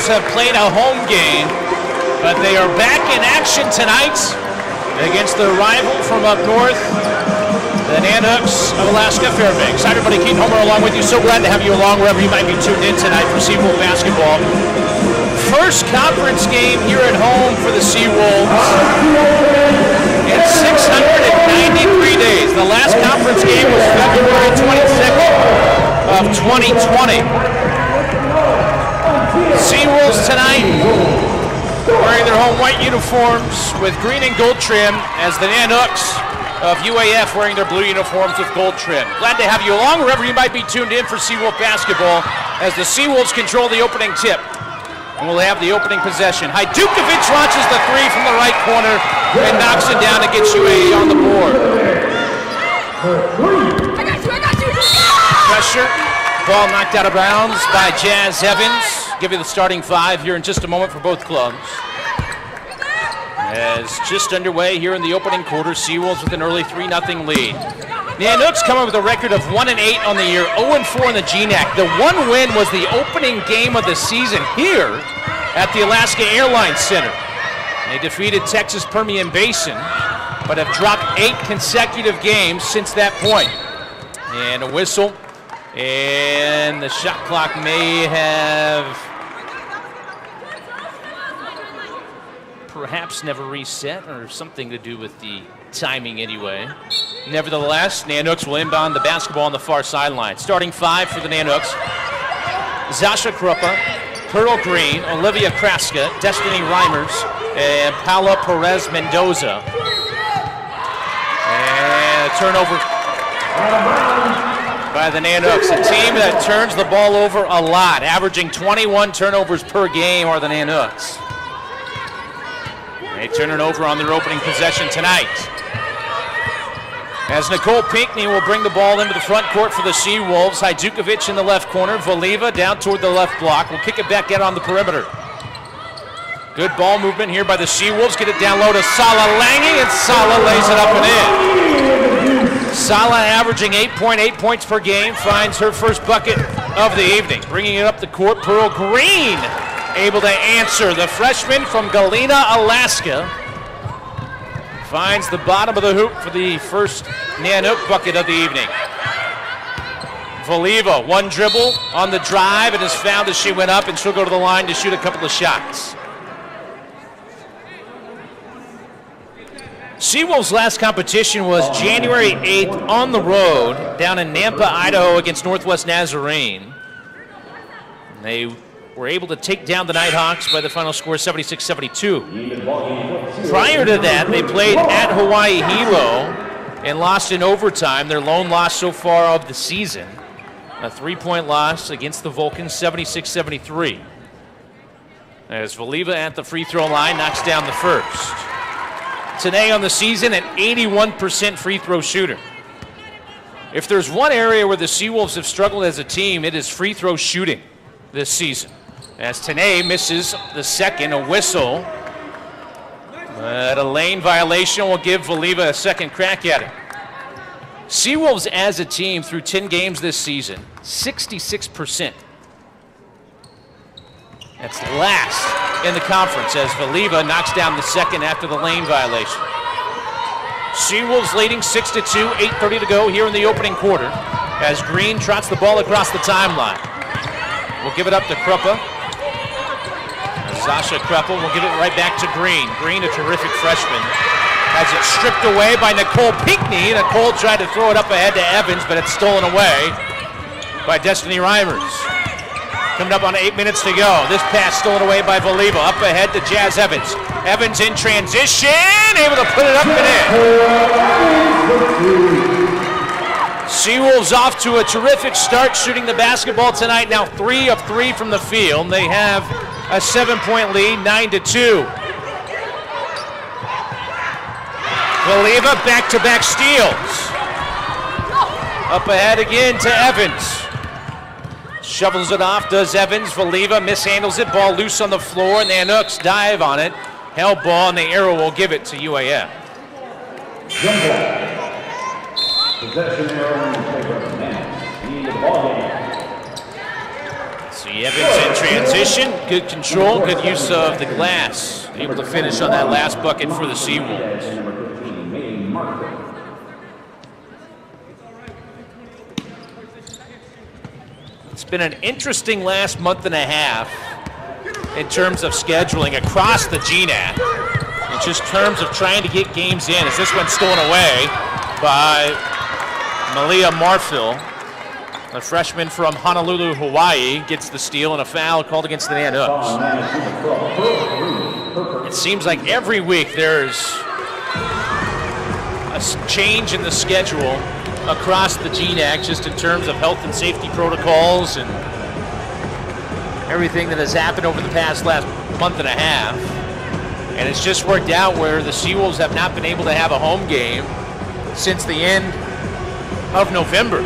Seawolves have played a home game, but they are back in action tonight against their rival from up north, the Nanooks of Alaska, Fairbanks. Hi everybody, Keith Homer along with you. So glad to have you along wherever you might be tuned in tonight for Seawolf basketball. First conference game here at home for the Seawolves in 693 days. The last conference game was February 26th of 2020. Seawolves tonight wearing their home white uniforms with green and gold trim, as the Nanooks of UAF wearing their blue uniforms with gold trim. Glad to have you along wherever you might be tuned in for Seawolf basketball as the Seawolves control the opening tip. And we'll have the opening possession. Hajdukovic launches the three from the right corner and knocks it down to get UAE on the board. I got you. Pressure. Ball knocked out of bounds by Jazz Evans. Give you the starting five here in just a moment for both clubs. As just underway here in the opening quarter, Seawolves with an early 3-0 lead. Nanooks coming with a record of 1-8 on the year, 0-4 in the GNAC. The one win was the opening game of the season here at the Alaska Airlines Center. They defeated Texas Permian Basin, but have dropped 8 consecutive games since that point. And a whistle, and the shot clock may have perhaps never reset, or something to do with the timing anyway. Nevertheless, Nanooks will inbound the basketball on the far sideline. Starting five for the Nanooks: Zasha Krupa, Pearl Green, Olivia Kraska, Destiny Reimers, and Paula Perez Mendoza. And a turnover by the Nanooks, a team that turns the ball over a lot, averaging 21 turnovers per game are the Nanooks. They turn it over on their opening possession tonight, as Nicole Pinckney will bring the ball into the front court for the Seawolves. Hajdukovic in the left corner, Valiva down toward the left block. Will kick it back out on the perimeter. Good ball movement here by the Seawolves. Get it down low to Sala Lange, and Sala lays it up and in. Sala averaging 8.8 points per game, finds her first bucket of the evening. Bringing it up the court, Pearl Green able to answer. The freshman from Galena, Alaska, finds the bottom of the hoop for the first Nanook bucket of the evening. Valiva, one dribble on the drive, and is fouled as she went up, and she'll go to the line to shoot a couple of shots. Seawolves' last competition was January 8th on the road down in Nampa, Idaho against Northwest Nazarene. They were able to take down the Nighthawks by the final score 76-72. Prior to that, they played at Hawaii Hilo and lost in overtime, their lone loss so far of the season. A 3-point loss against the Vulcans, 76-73. As Valiva at the free throw line knocks down the first. Today on the season, an 81% free throw shooter. If there's one area where the Seawolves have struggled as a team, it is free throw shooting this season. As Tanae misses the second, a whistle. A lane violation will give Valiva a second crack at it. Seawolves as a team through 10 games this season, 66%. That's last in the conference as Valiva knocks down the second after the lane violation. Seawolves leading 6-2, 8:30 to go here in the opening quarter as Green trots the ball across the timeline. We'll give it up to Krupa. Zasha Krupa will give it right back to Green. Green, a terrific freshman, has it stripped away by Nicole Pinckney. Nicole tried to throw it up ahead to Evans, but it's stolen away by Destiny Reimers. Coming up on 8 minutes to go. This pass stolen away by Valiva. Up ahead to Jazz Evans. Evans in transition, able to put it up and in. Seawolves off to a terrific start shooting the basketball tonight. Now 3 of 3 from the field. They have a 7-point lead, 9-2. Valiva back-to-back steals. Up ahead again to Evans. Shovels it off, does Evans. Valiva mishandles it, ball loose on the floor, and the Nanooks dive on it. Held ball, and the arrow will give it to UAF. Possession arrow in favor of Nanooks. The ball game. Evans in transition, good control, good use of the glass. Able to finish on that last bucket for the Seawolves. It's been an interesting last month and a half in terms of scheduling across the GNAC. In just terms of trying to get games in, as this one's stolen away by Malia Marfil. The freshman from Honolulu, Hawaii, gets the steal and a foul called against the Nanooks. It seems like every week there's a change in the schedule across the GNAC, just in terms of health and safety protocols and everything that has happened over the last month and a half. And it's just worked out where the Seawolves have not been able to have a home game since the end of November.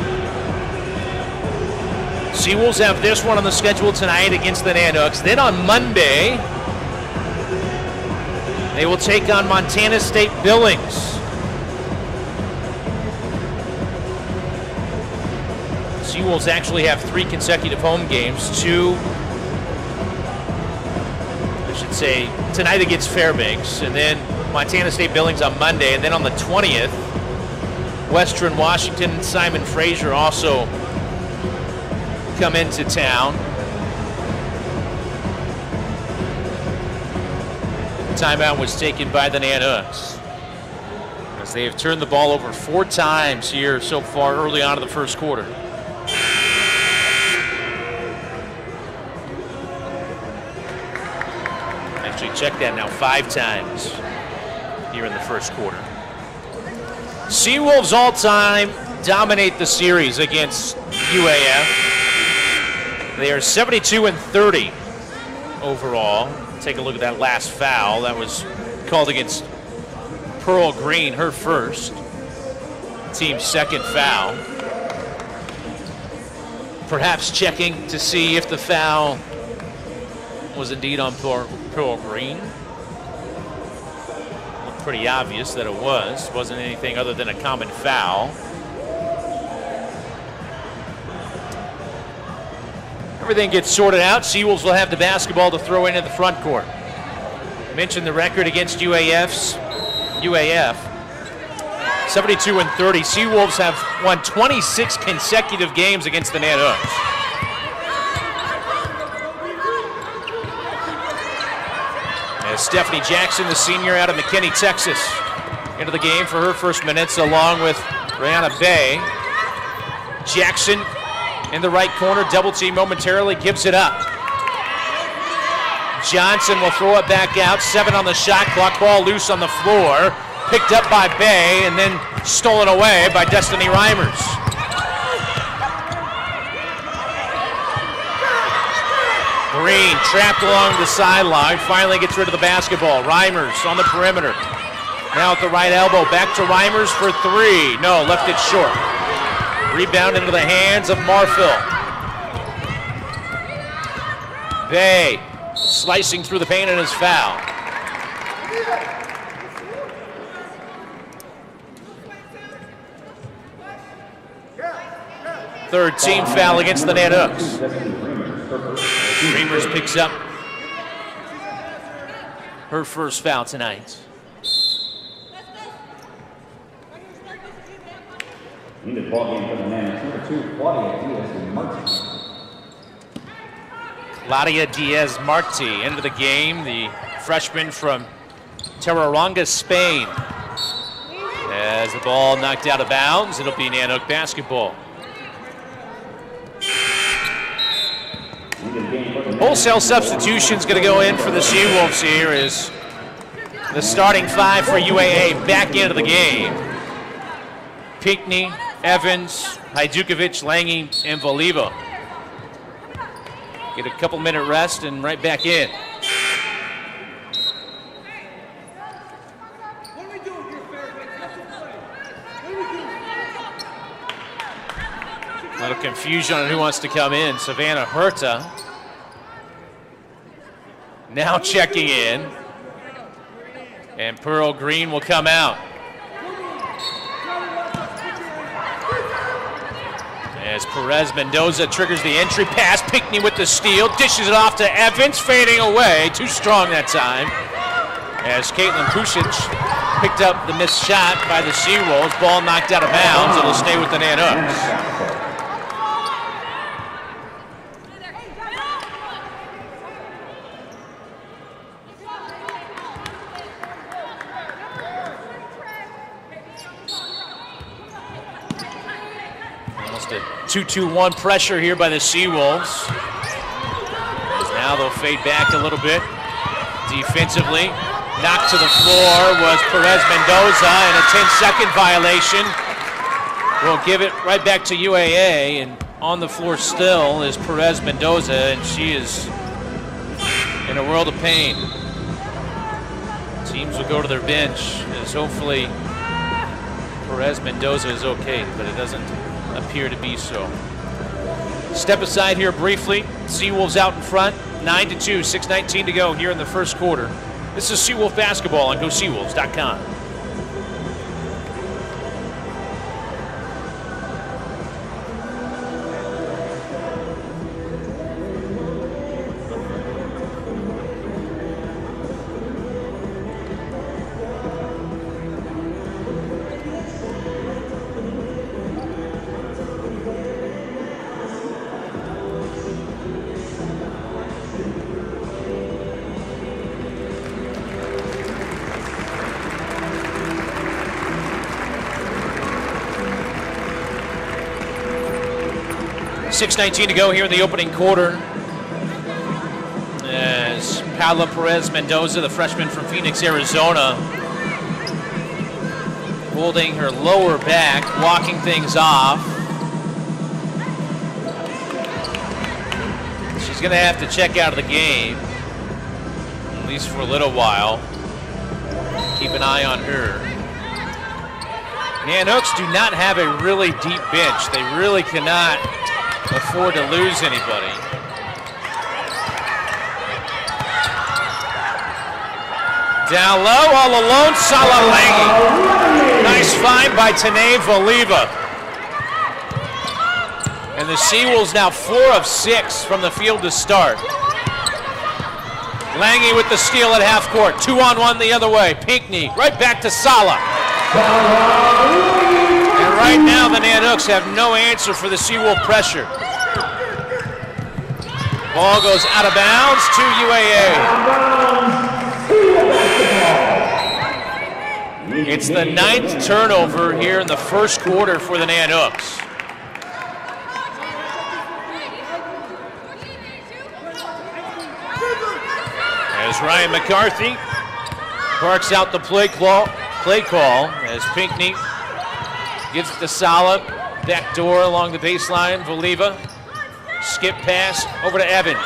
Seawolves have this one on the schedule tonight against the Nanooks. Then on Monday, they will take on Montana State Billings. Seawolves actually have 3 consecutive home games. Tonight against Fairbanks, and then Montana State Billings on Monday, and then on the 20th, Western Washington and Simon Fraser also come into town. Timeout was taken by the Nanooks, as they have turned the ball over 4 times here so far early on in the first quarter. Actually, check that now, 5 times here in the first quarter. Seawolves all-time dominate the series against UAF. They are 72-30 overall. Take a look at that last foul. That was called against Pearl Green, her first. Team's second foul. Perhaps checking to see if the foul was indeed on Pearl Green. Looked pretty obvious that it was. Wasn't anything other than a common foul. Everything gets sorted out. Seawolves will have the basketball to throw into the front court. I mentioned the record against UAF, 72-30. Seawolves have won 26 consecutive games against the Nanooks. As Stephanie Jackson, the senior out of McKinney, Texas, into the game for her first minutes, along with Brianna Bay. Jackson in the right corner, double team momentarily, gives it up. Johnson will throw it back out, 7 on the shot clock, ball loose on the floor, picked up by Bay and then stolen away by Destiny Reimers. Green trapped along the sideline, finally gets rid of the basketball. Reimers on the perimeter. Now at the right elbow, back to Reimers for 3. No, left it short. Rebound into the hands of Marfil. Bay slicing through the paint and his foul. Third team foul against the Nanooks. Reimers picks up her first foul tonight. In the ballgame for the Nanooks, number 2, Claudia Diaz-Marti. Claudia Diaz-Marti into the game, the freshman from Tararanga, Spain. As the ball knocked out of bounds, it'll be Nanook basketball. Wholesale substitutions going to go in for the Seawolves here as the starting 5 for UAA back into the game. Pinckney, Evans, Hajdukovic, Lange, and Voliva. Get a couple minute rest and right back in. A little confusion on who wants to come in. Savannah Herta now checking in. And Pearl Green will come out. As Perez Mendoza triggers the entry pass, Pinckney with the steal, dishes it off to Evans, fading away, too strong that time. As Caitlin Pusic picked up the missed shot by the Seawolves, ball knocked out of bounds, it'll stay with the Nanooks. Almost a 2-2-1 pressure here by the Seawolves. Now they'll fade back a little bit defensively. Knocked to the floor was Perez Mendoza, and a 10-second violation. We'll give it right back to UAA, and on the floor still is Perez Mendoza, and she is in a world of pain. Teams will go to their bench as hopefully Perez Mendoza is okay, but it doesn't appear to be so. Step aside here briefly. Seawolves out in front, 9-2, 6:19 to go here in the first quarter. This is Seawolf basketball on GoSeawolves.com. .6:19 to go here in the opening quarter. As Paula Perez Mendoza, the freshman from Phoenix, Arizona, holding her lower back, walking things off. She's going to have to check out of the game, at least for a little while. Keep an eye on her. Nanooks do not have a really deep bench. They really cannot afford to lose anybody. Down low, all alone, Salalangi. Nice find by Tanae Voliva. And the Seawolves now 4 of 6 from the field to start. Lange with the steal at half court. 2-on-1 the other way. Pinckney right back to Sala. And right now the Nanooks have no answer for the Seawolf pressure. Ball goes out of bounds to UAA. It's the 9th turnover here in the first quarter for the Nanooks. As Ryan McCarthy barks out the play call as Pinckney gives it to Sala. Back door along the baseline, Voliva. Skip pass over to Evans.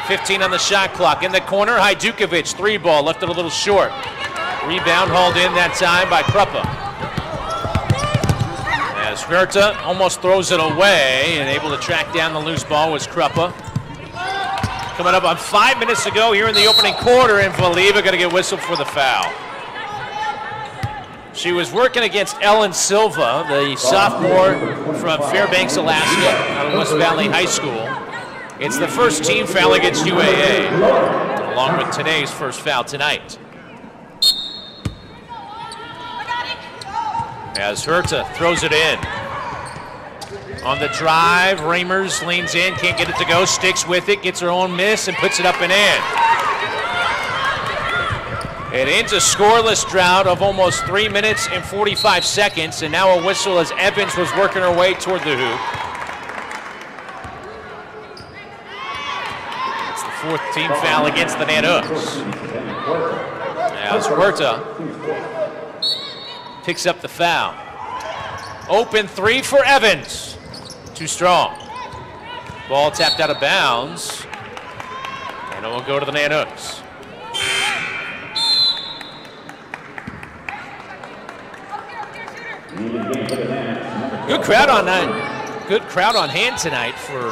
15 on the shot clock. In the corner, Hajdukovic, 3-ball, left it a little short. Rebound hauled in that time by Kruppa. As Herta almost throws it away and able to track down the loose ball was Kruppa. Coming up on 5 minutes to go here in the opening quarter, and Voliva going to get whistled for the foul. She was working against Ellen Silva, the sophomore from Fairbanks, Alaska, out of West Valley High School. It's the first team foul against UAA, along with today's first foul tonight. As Herta throws it in. On the drive, Reimers leans in, can't get it to go, sticks with it, gets her own miss, and puts it up and in. It ends a scoreless drought of almost 3 minutes and 45 seconds, and now a whistle as Evans was working her way toward the hoop. It's the 4th team foul against the Nanooks. As Huerta picks up the foul. Open 3 for Evans. Too strong. Ball tapped out of bounds, and it will go to the Nanooks. Good crowd on that. Good crowd on hand tonight for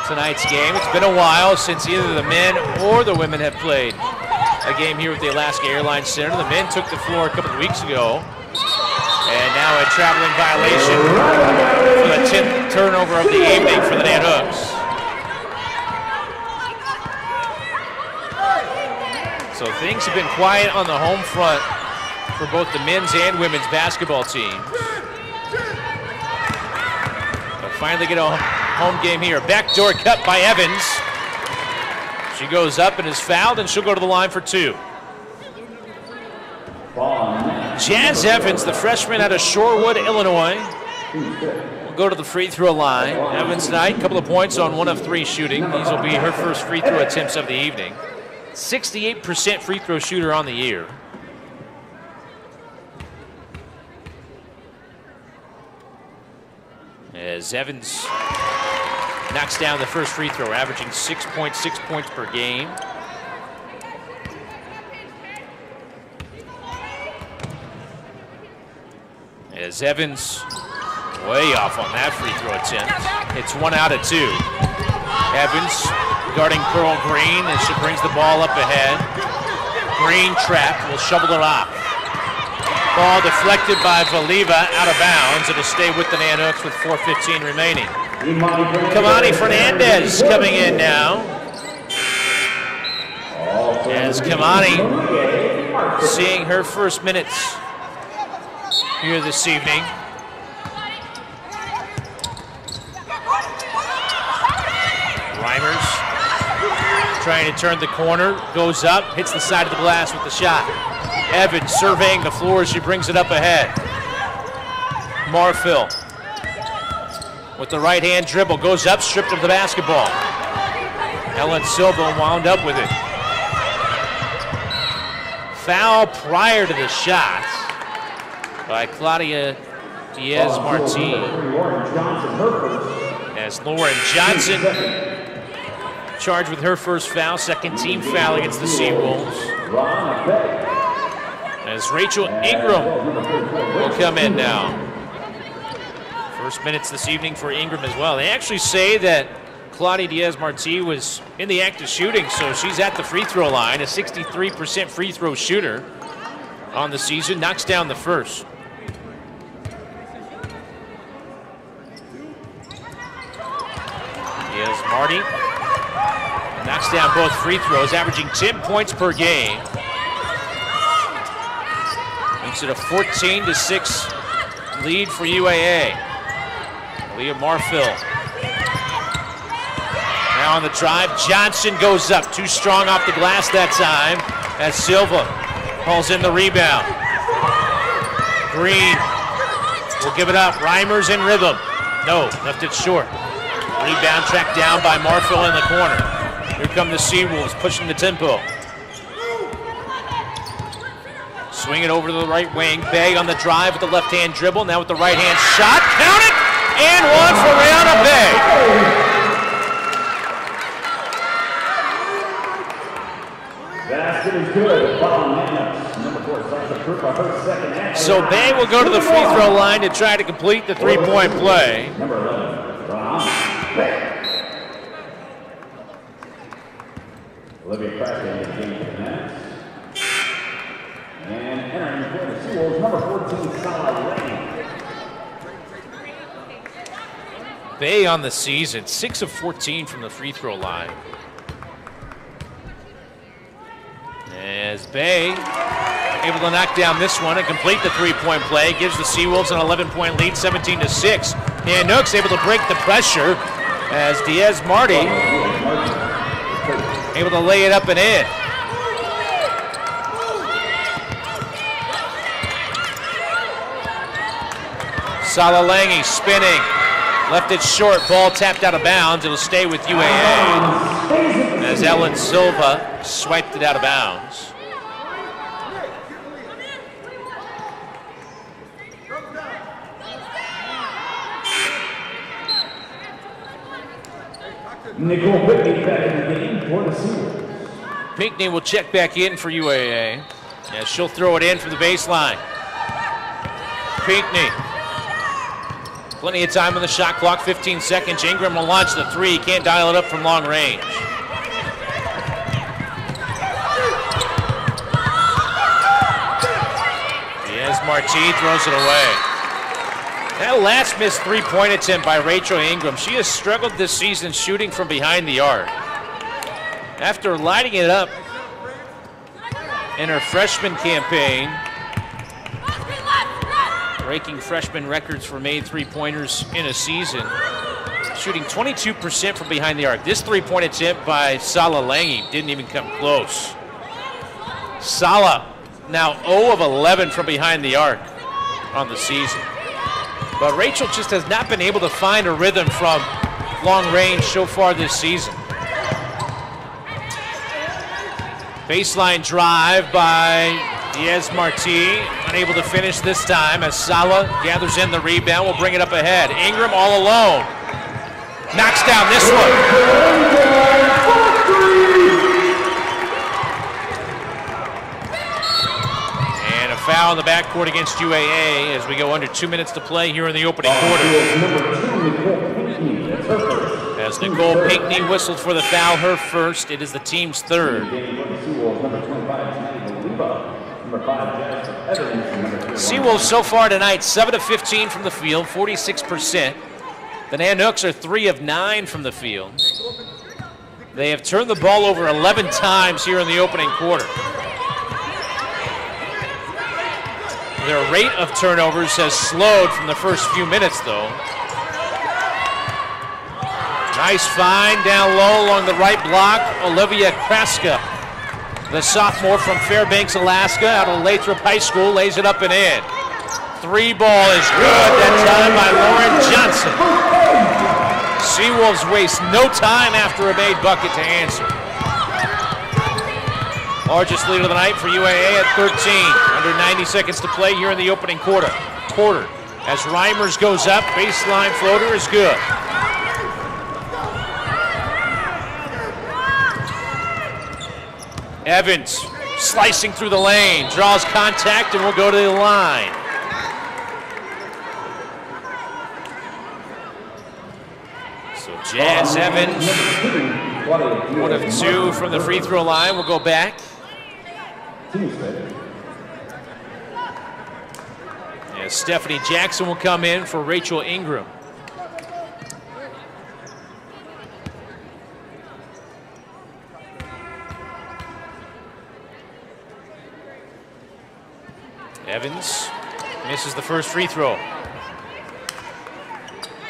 tonight's game. It's been a while since either the men or the women have played a game here at the Alaska Airlines Center. The men took the floor a couple of weeks ago And now a traveling violation for the 10th turnover of the evening for the Nanooks. So things have been quiet on the home front for both the men's and women's basketball teams. They'll finally get a home game here. Backdoor cut by Evans. She goes up and is fouled, and she'll go to the line for 2. Jazz Evans, the freshman out of Shorewood, Illinois, will go to the free throw line. Evans tonight, a couple of points on 1 of 3 shooting. These will be her first free throw attempts of the evening. 68% free throw shooter on the year. As Evans knocks down the first free throw, averaging 6.6 points per game. As Evans way off on that free throw attempt. It's 1 out of 2. Evans guarding Pearl Green as she brings the ball up ahead. Green trapped, will shovel it off. Ball deflected by Valiva, out of bounds. It'll stay with the Nanooks with 4:15 remaining. Kamani Fernandez coming in now. As Kamani seeing her first minutes here this evening. Reimers trying to turn the corner, goes up, hits the side of the glass with the shot. Evans surveying the floor as she brings it up ahead. Marfil with the right hand dribble, goes up, stripped of the basketball. Ellen Silva wound up with it. Foul prior to the shot by Claudia Diaz-Martin. As Lauren Johnson charged with her first foul, second team foul against the Seawolves. As Rachel Ingram will come in now. First minutes this evening for Ingram as well. They actually say that Claudia Diaz-Martin was in the act of shooting, so she's at the free throw line, a 63% free throw shooter on the season, knocks down the first. Diaz-Martin knocks down both free throws, averaging 10 points per game. Makes it a 14-6 lead for UAA. Leah Marfil. Now on the drive, Johnson goes up, too strong off the glass that time, as Silva pulls in the rebound. Green will give it up. Reimers in rhythm. No, left it short. Rebound tracked down by Marfil in the corner. Here come the Seawolves pushing the tempo. Swing it over to the right wing. Bay on the drive with the left-hand dribble. Now with the right-hand shot. Count it! And one for Rihanna Bay. Basket is good. Number 4, Sasha Krupa, her second half. So Bay will go to the free throw line to try to complete the three-point play. Number 11, Rihanna Bay. Olivia Kraken in the game for the Nanooks. And entering for the Seawolves, number 14, Salah Lane. Bay on the season, 6 of 14 from the free throw line. As Bay able to knock down this one and complete the three-point play, gives the Seawolves an 11-point lead, 17-6. Nanooks able to break the pressure as Diaz-Martin able to lay it up and in. Salalangi spinning, left it short, ball tapped out of bounds. It'll stay with UAA as Ellen Silva swiped it out of bounds. Nicole Whitney back in the game for the Seawolves. Pinckney will check back in for UAA. Yeah, she'll throw it in from the baseline. Pinckney. Plenty of time on the shot clock, 15 seconds. Ingram will launch the three. Can't dial it up from long range. Marti throws it away. That last missed three-point attempt by Rachel Ingram. She has struggled this season shooting from behind the arc. After lighting it up in her freshman campaign, breaking freshman records for made three-pointers in a season, shooting 22% from behind the arc. This three-point attempt by Sala Lange didn't even come close. Sala now 0 of 11 from behind the arc on the season. But Rachel just has not been able to find a rhythm from long range so far this season. Baseline drive by Diaz-Marti, unable to finish this time as Sala gathers in the rebound. Will bring it up ahead. Ingram all alone. Knocks down this one. And a foul in the backcourt against UAA as we go under 2 minutes to play here in the opening quarter. As Nicole Pinckney whistled for the foul, her first. It is the team's third. Seawolves so far tonight, 7 of 15 from the field, 46%. The Nanooks are 3 of 9 from the field. They have turned the ball over 11 times here in the opening quarter. Their rate of turnovers has slowed from the first few minutes, though. Nice find down low along the right block. Olivia Kraska, the sophomore from Fairbanks, Alaska, out of Lathrop High School, lays it up and in. Three ball is good, that time by Lauren Johnson. Seawolves waste no time after a made bucket to answer. Largest lead of the night for UAA at 13. Under 90 seconds to play here in the opening quarter. As Reimers goes up, baseline floater is good. Evans slicing through the lane, draws contact and will go to the line. So Jazz Evans, 1 of 2 from the free throw line, will go back. As Stephanie Jackson will come in for Rachel Ingram. Evans misses the first free throw.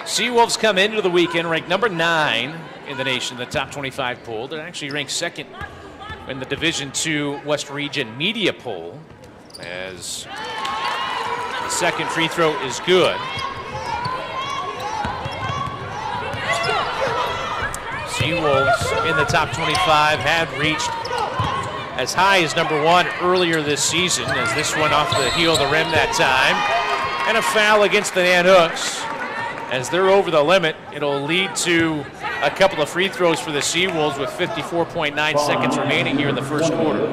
Seawolves come into the weekend ranked number 9 in the nation, the top 25 poll. They're actually ranked 2nd in the Division II West Region Media Poll, as the second free throw is good. Seawolves in the top 25 have reached as high as number 1 earlier this season, as this one off the heel of the rim that time. And a foul against the Nanooks. As they're over the limit, it'll lead to a couple of free throws for the Seawolves with 54.9 seconds remaining here in the first quarter.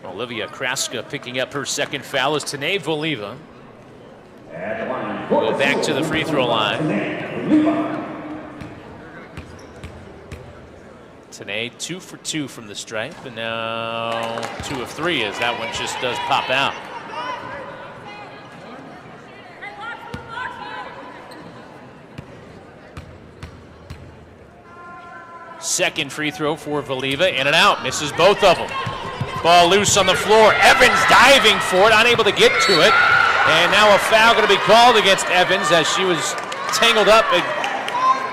Olivia Kraska picking up her second foul as Tanae Voliva will go back to the free throw line. Tanae 2 for 2 from the stripe, and now 2 of 3 as that one just does pop out. Second free throw for Voliva, in and out, misses both of them. Ball loose on the floor, Evans diving for it, unable to get to it. And now a foul going to be called against Evans as she was tangled up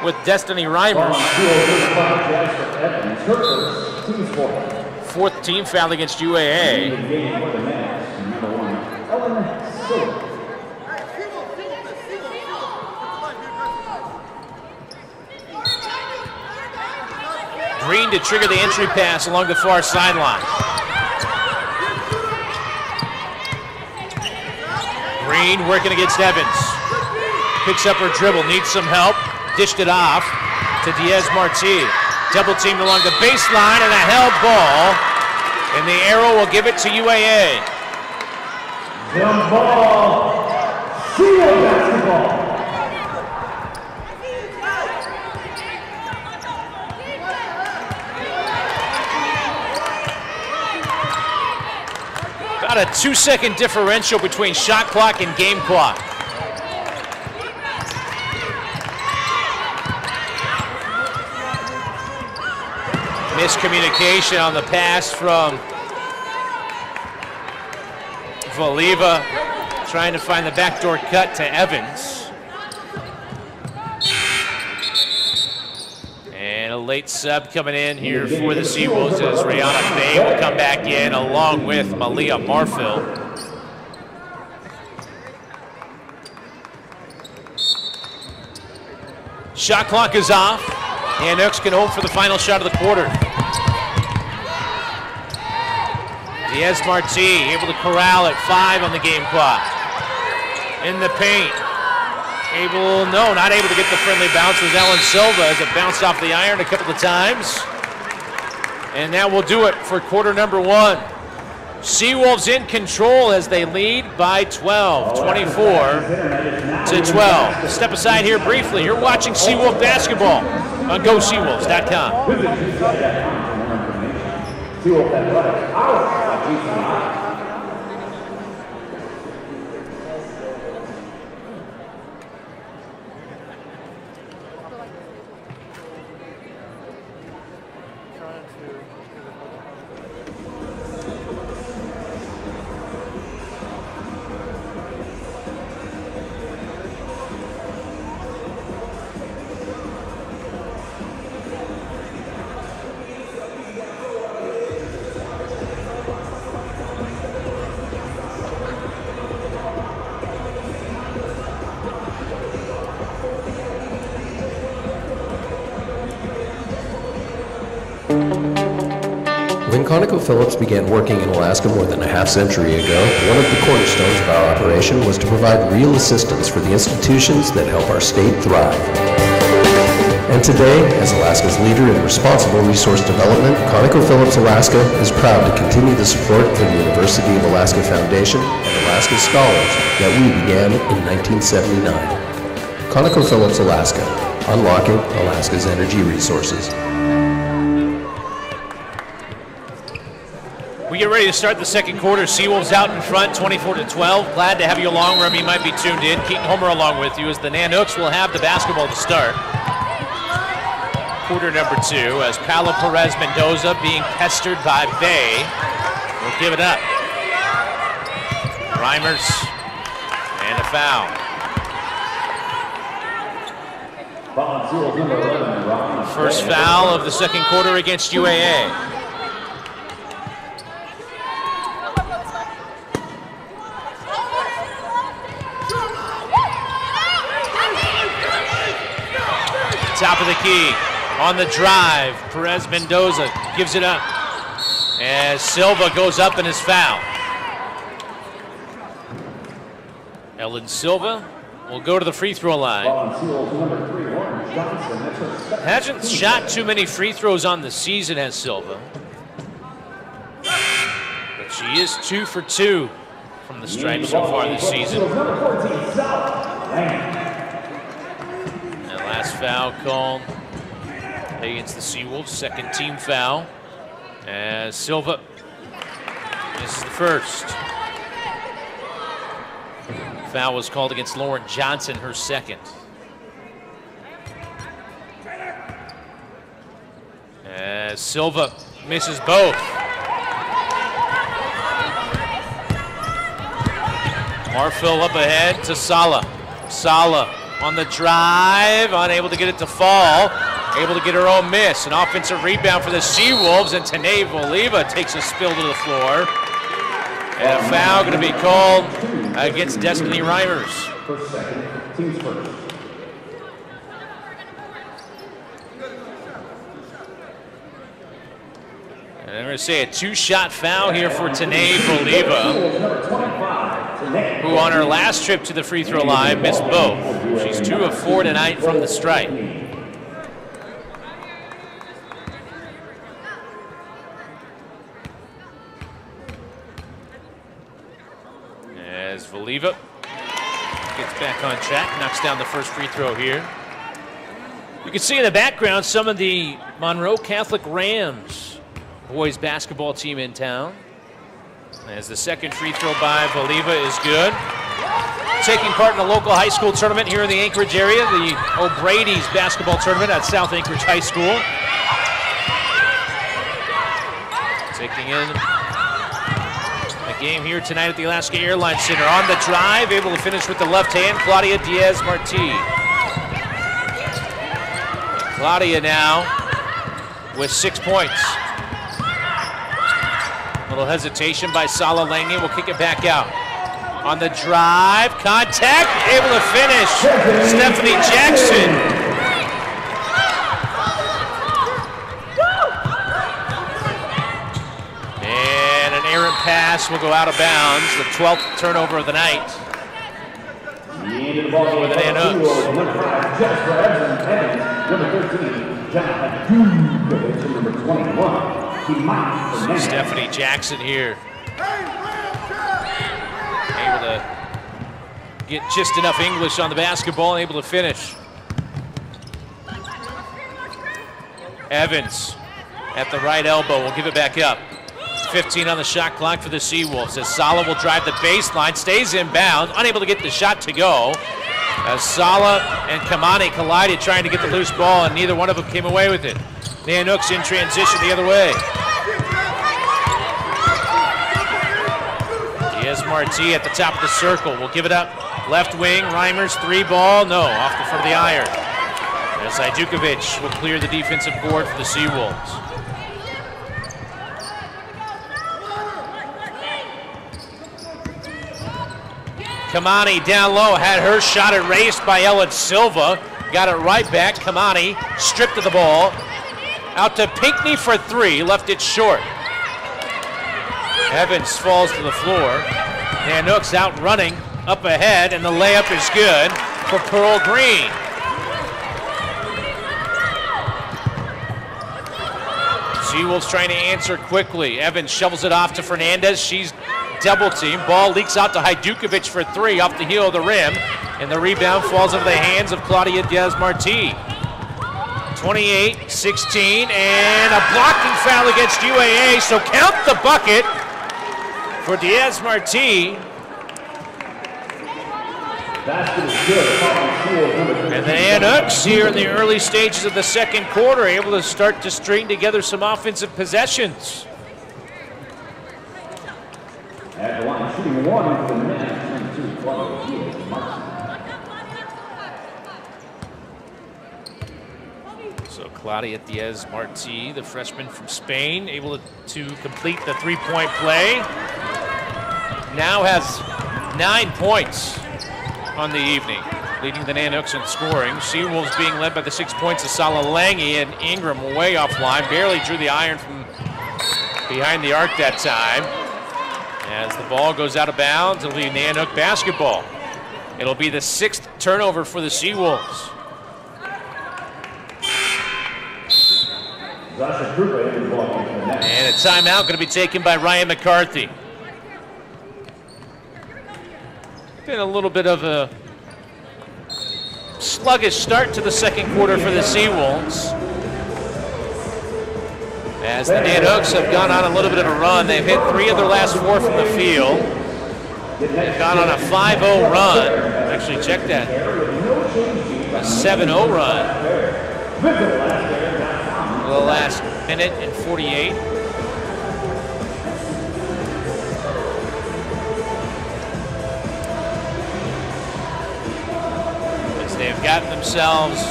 with Destiny Reimers. 4th team foul against UAA. Green to trigger the entry pass along the far sideline. Green working against Evans. Picks up her dribble, needs some help. Dished it off to Diaz-Marti. Double teamed along the baseline and a held ball. And the arrow will give it to UAA. Jump ball. Seawolves basketball. About a 2-second differential between shot clock and game clock. Miscommunication on the pass from Voliva, trying to find the backdoor cut to Evans. And a late sub coming in here for the Seawolves as Rihanna Bay will come back in along with Malia Marfil. Shot clock is off. Nanooks can hold for the final shot of the quarter. Diaz Marti able to corral at 5 on the game clock. In the paint. Not able to get the friendly bounce was Ellen Silva as it bounced off the iron a couple of times. And that will do it for quarter number 1. Seawolves in control as they lead by 12, 24-12. Step aside here briefly. You're watching Seawolf basketball on GoSeawolves.com. Seawolf Athletics, powered by GCI. When ConocoPhillips began working in Alaska more than a half-century ago, one of the cornerstones of our operation was to provide real assistance for the institutions that help our state thrive. And today, as Alaska's leader in responsible resource development, ConocoPhillips Alaska is proud to continue the support for the University of Alaska Foundation and Alaska Scholars that we began in 1979. ConocoPhillips Alaska, unlocking Alaska's energy resources. We get ready to start the second quarter. Seawolves out in front, 24-12. Glad to have you along wherever you might be tuned in. Keaton Homer along with you as the Nanooks will have the basketball to start. Quarter number 2 as Paolo Perez Mendoza being pestered by Bay will give it up. Reimers and a foul. First foul of the second quarter against UAA. Top of the key, on the drive, Perez Mendoza gives it up as Silva goes up and is fouled. Ellen Silva will go to the free throw line. Hasn't shot too many free throws on the season, has Silva. But she is 2 for 2 from the stripe so far this season. Last foul called against the Seawolves, second team foul. As Silva misses the first. Foul was called against Lauren Johnson, her second. As Silva misses both. Marfil up ahead to Sala. Sala on the drive, unable to get it to fall, able to get her own miss. An offensive rebound for the Seawolves, and Tanae Voliva takes a spill to the floor. And a foul going to be called against Destiny Reimers. First, second, teams first. And I'm going to say a 2-shot foul here for Tanae Voliva, who on her last trip to the free throw line missed both. She's 2 of 4 tonight from the stripe. As Voliva gets back on track, knocks down the first free throw here. You can see in the background some of the Monroe Catholic Rams boys basketball team in town. As the second free throw by Valiva is good. Taking part in a local high school tournament here in the Anchorage area, the O'Brady's basketball tournament at South Anchorage High School. Taking in the game here tonight at the Alaska Airlines Center. On the drive, able to finish with the left hand, Claudia Diaz-Marti. Claudia now with 6 points. A little hesitation by Sala Lange. Will kick it back out. On the drive, contact, able to finish. Stephanie Jackson. And an errant pass will go out of bounds. The 12th turnover of the night. For the Nanooks. Stephanie Jackson here. Able to get just enough English on the basketball and able to finish. Evans at the right elbow will give it back up. 15 on the shot clock for the Seawolves as Sala will drive the baseline, stays inbound, unable to get the shot to go. As Sala and Kamani collided trying to get the loose ball, and neither one of them came away with it. Nanooks in transition the other way. Diaz-Marti at the top of the circle will give it up. Left wing, Reimers, three ball, no, off the front of the iron. As Ajdukovic will clear the defensive board for the Seawolves. Kamani down low, had her shot erased by Ellen Silva. Got it right back. Kamani stripped of the ball. Out to Pinckney for three, left it short. Evans falls to the floor. Nanooks out running, up ahead, and the layup is good for Pearl Green. Seawolves trying to answer quickly. Evans shovels it off to Fernandez. She's double team. Ball leaks out to Ajdukovic for three off the heel of the rim. And the rebound falls into the hands of Claudia Diaz-Marti. 28-16, and a blocking foul against UAA, so count the bucket for Diaz-Marti. And the Nanooks here in the early stages of the second quarter able to start to string together some offensive possessions. At the line, shooting one for the men, 22-12. So Claudia Diaz-Marti, the freshman from Spain, able to complete the three-point play. Now has 9 points on the evening, leading the Nanooks in scoring. Seawolves being led by the 6 points of Sala Lange, and Ingram way offline, barely drew the iron from behind the arc that time. As the ball goes out of bounds, it'll be Nanook basketball. It'll be the 6th turnover for the Seawolves. And a timeout going to be taken by Ryan McCarthy. Been a little bit of a sluggish start to the second quarter for the Seawolves. As the Nanooks have gone on a little bit of a run. They've hit 3 of their last 4 from the field. They've gone on a 5-0 run. Actually, check that. A 7-0 run. The last minute and 48. As they've gotten themselves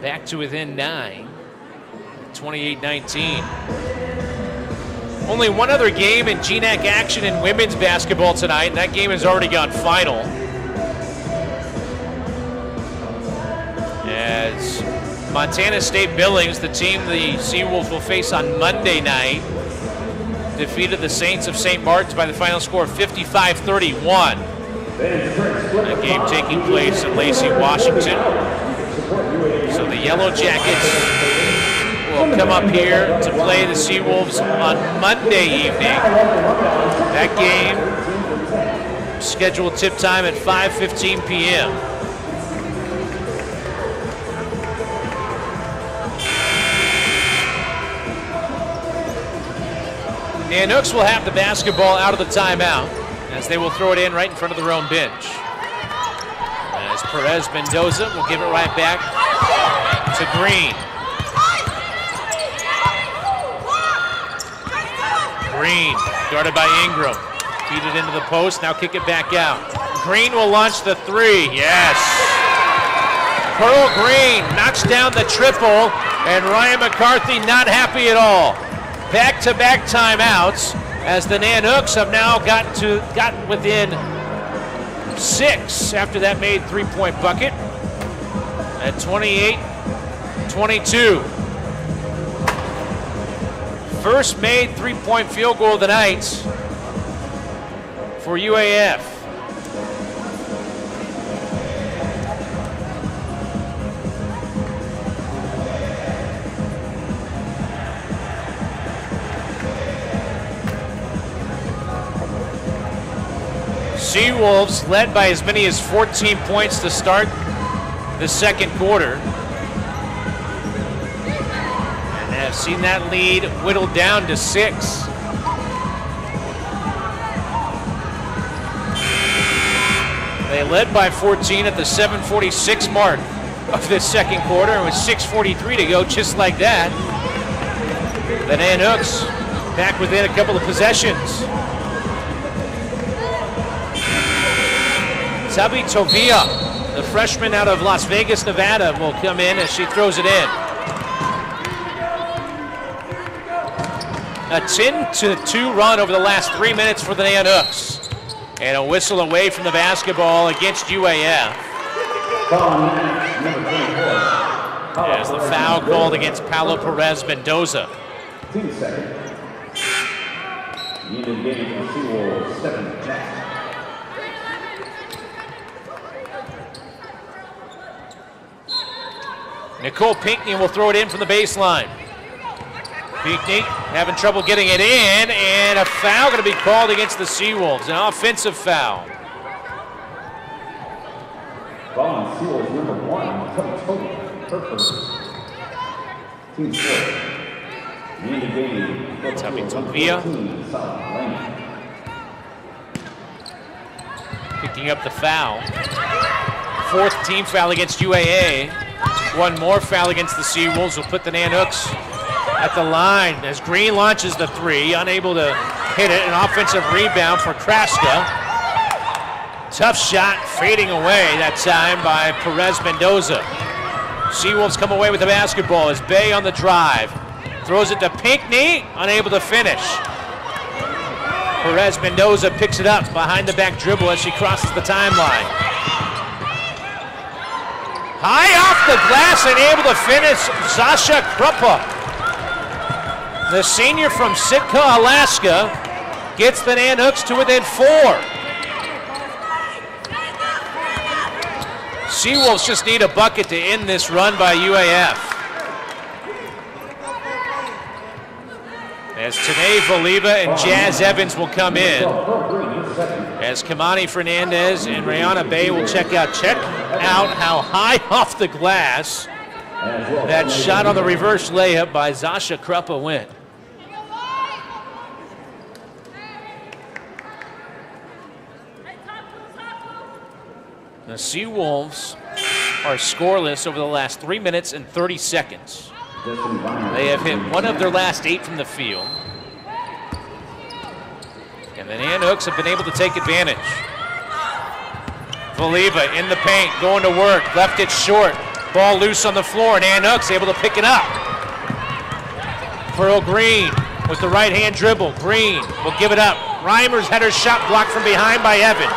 back to within 9, 28-19. Only one other game in GNAC action in women's basketball tonight, and that game has already gone final. As Montana State Billings, the team the Seawolves will face on Monday night, defeated the Saints of St. Martin's by the final score of 55-31. That game taking place in Lacey, Washington. So the Yellow Jackets will come up here to play the Seawolves on Monday evening. That game scheduled tip time at 5:15 p.m. Nanooks will have the basketball out of the timeout as they will throw it in right in front of their own bench. As Perez Mendoza will give it right back to Green. Green, guarded by Ingram. Feed it into the post, now kick it back out. Green will launch the three, yes. Pearl Green knocks down the triple, and Ryan McCarthy not happy at all. Back-to-back timeouts as the Nanooks have now gotten within 6 after that made three-point bucket at 28-22. First made three-point field goal of the night for UAF. Seawolves led by as many as 14 points to start the second quarter. And have seen that lead whittled down to 6. They led by 14 at the 7:46 mark of this second quarter, and with 6:43 to go, just like that. The Nanooks back within a couple of possessions. Tabi Tovia, the freshman out of Las Vegas, Nevada, will come in as she throws it in. A 10-2 run over the last 3 minutes for the Nanooks. And a whistle away from the basketball against UAF. There's the foul called against Paulo Perez Mendoza. 2 seconds. Unit game for Seawolves, 7 Jackson. Nicole Pinckney will throw it in from the baseline. Pinckney having trouble getting it in, and a foul going to be called against the Seawolves, an offensive foul. Ball on Seawolves number 1, Toby, her first. Team score. End of game. Tabi Tovia picking up the foul. 4th team foul against UAA. One more foul against the Seawolves will put the Nanooks at the line as Green launches the three, unable to hit it. An offensive rebound for Kraska. Tough shot, fading away that time by Perez Mendoza. Seawolves come away with the basketball as Bay on the drive. Throws it to Pinckney, unable to finish. Perez Mendoza picks it up behind the back dribble as she crosses the timeline. High off the glass and able to finish, Zasha Kruppa. The senior from Sitka, Alaska, gets the Nanooks to within 4. Seawolves just need a bucket to end this run by UAF. As Tanae Voliva and Jazz Evans will come in. As Kamani Fernandez and Rihanna Bay will check out how high off the glass that shot on the reverse layup by Zasha Kruppa went. The Seawolves are scoreless over the last 3 minutes and 30 seconds. They have hit 1 of their last 8 from the field. And the Nanooks have been able to take advantage. Voliva in the paint, going to work, left it short. Ball loose on the floor, and Nanooks able to pick it up. Pearl Green with the right-hand dribble. Green will give it up. Reimers had her shot blocked from behind by Evans.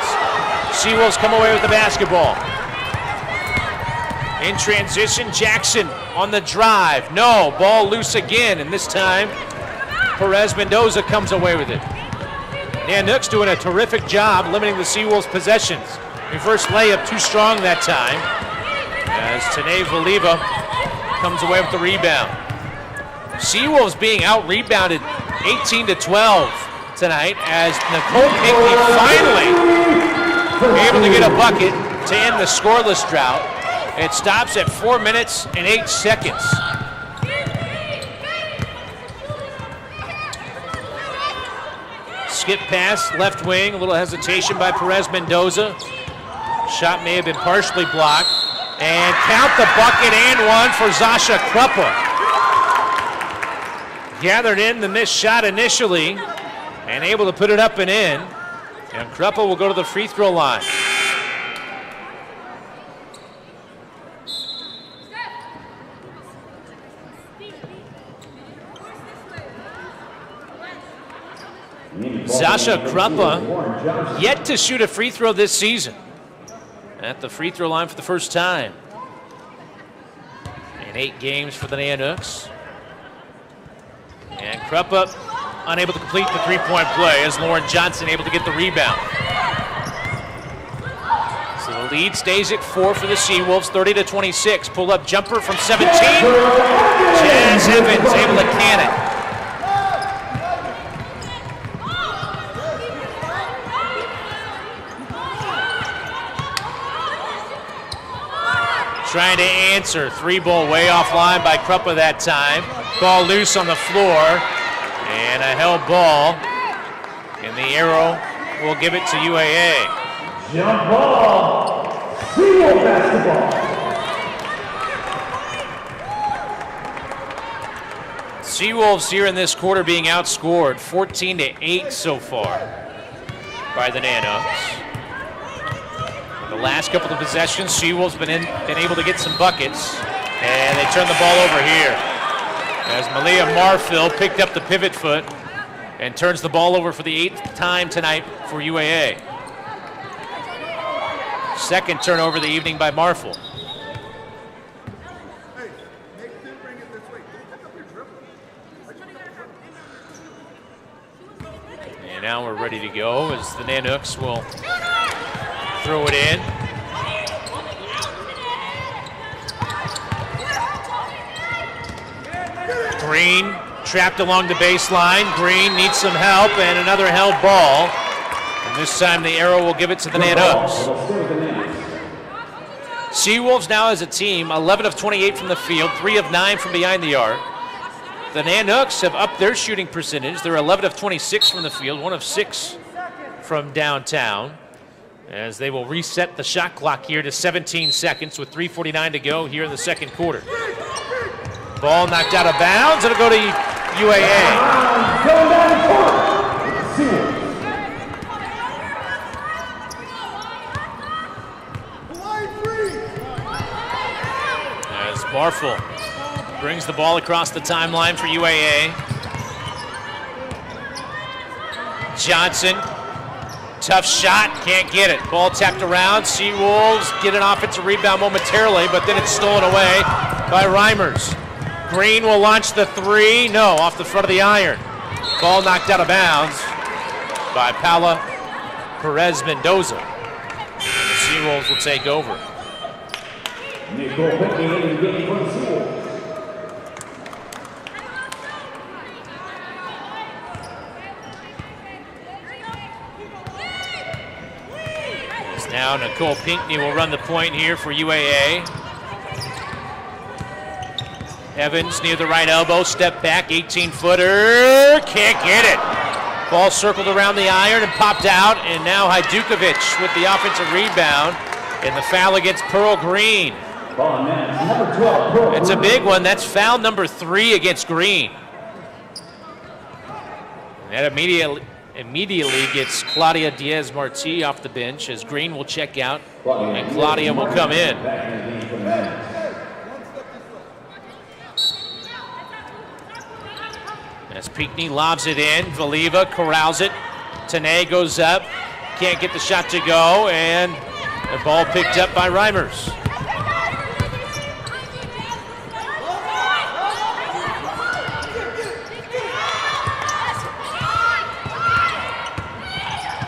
Seawolves come away with the basketball. In transition, Jackson on the drive. No, ball loose again, and this time Perez Mendoza comes away with it. Nanooks doing a terrific job limiting the Seawolves' possessions. Reverse layup too strong that time as Tanae Voliva comes away with the rebound. Seawolves being out-rebounded 18-12 tonight as Nicole Pinckney finally able to get a bucket to end the scoreless drought. It stops at 4 minutes and 8 seconds. skip pass, left wing, a little hesitation by Perez Mendoza. Shot may have been partially blocked. And count the bucket and one for Zasha Kruppa. Gathered in the missed shot initially and able to put it up and in. And Kruppa will go to the free throw line. Zasha Kruppa yet to shoot a free throw this season. At the free throw line for the first time in 8 games for the Nanooks. And Kruppa unable to complete the three-point play as Lauren Johnson able to get the rebound. So the lead stays at 4 for the Seawolves, 30-26. Pull-up jumper from 17. Jazz Evans able to can it. Trying to answer. 3-ball way offline by Kruppa that time. Ball loose on the floor. And a held ball. And the arrow will give it to UAA. Jump ball. Seawolves basketball. Seawolves here in this quarter being outscored 14-8 so far by the Nanooks. The last couple of possessions, Seawolves been able to get some buckets, and they turn the ball over here as Malia Marfil picked up the pivot foot and turns the ball over for the 8th time tonight for UAA. Second turnover of the evening by Marfil. And now we're ready to go as the Nanooks will throw it in. Green trapped along the baseline. Green needs some help and another held ball. And this time the arrow will give it to the Nanooks. Seawolves now as a team, 11 of 28 from the field, 3 of 9 from behind the arc. The Nanooks have upped their shooting percentage. They're 11 of 26 from the field, 1 of 6 from downtown, as they will reset the shot clock here to 17 seconds with 3:49 to go here in the second quarter. Ball knocked out of bounds. It'll go to UAA. As Marfil brings the ball across the timeline for UAA. Johnson. Tough shot, can't get it. Ball tapped around. Seawolves get an offensive rebound momentarily, but then it's stolen away by Reimers. Green will launch the 3. No, off the front of the iron. Ball knocked out of bounds by Paula Perez Mendoza. And the Seawolves will take over. Now Nicole Pinckney will run the point here for UAA. Evans near the right elbow, step back, 18-footer, can't get it. Ball circled around the iron and popped out, and now Hajdukovic with the offensive rebound, and the foul against Pearl Green. It's a big one. That's foul number 3 against Green. And that immediately gets Claudia Diaz-Marti off the bench as Green will check out and Claudia will come in. As Pinckney lobs it in, Valiva corrals it. Tanay goes up, can't get the shot to go, and the ball picked up by Reimers.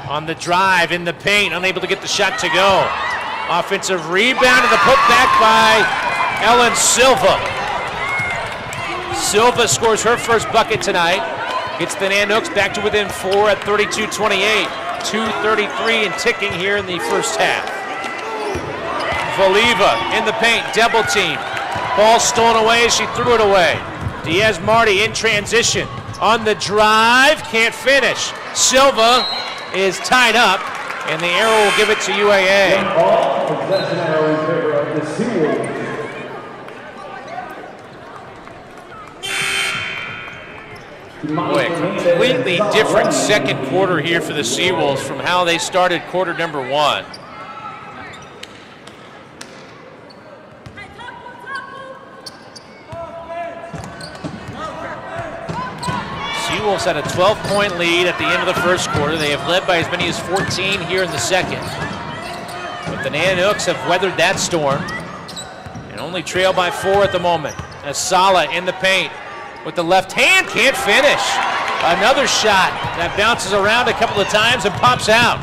On the drive, in the paint, unable to get the shot to go. Offensive rebound and the putback by Ellen Silva. Silva scores her first bucket tonight. Gets the Nanooks back to within 4 at 32-28. 2:33 and ticking here in the first half. Valiva in the paint, double team. Ball stolen away as she threw it away. Diaz-Marti in transition. On the drive, can't finish. Silva is tied up, and the arrow will give it to UAA. All possession arrow in favor of the Seawolves. Boy, a completely different second quarter here for the Seawolves from how they started quarter number one. Seawolves had a 12-point lead at the end of the first quarter. They have led by as many as 14 here in the second. But the Nanooks have weathered that storm and only trail by 4 at the moment. Asala in the paint with the left hand, can't finish. Another shot that bounces around a couple of times and pops out.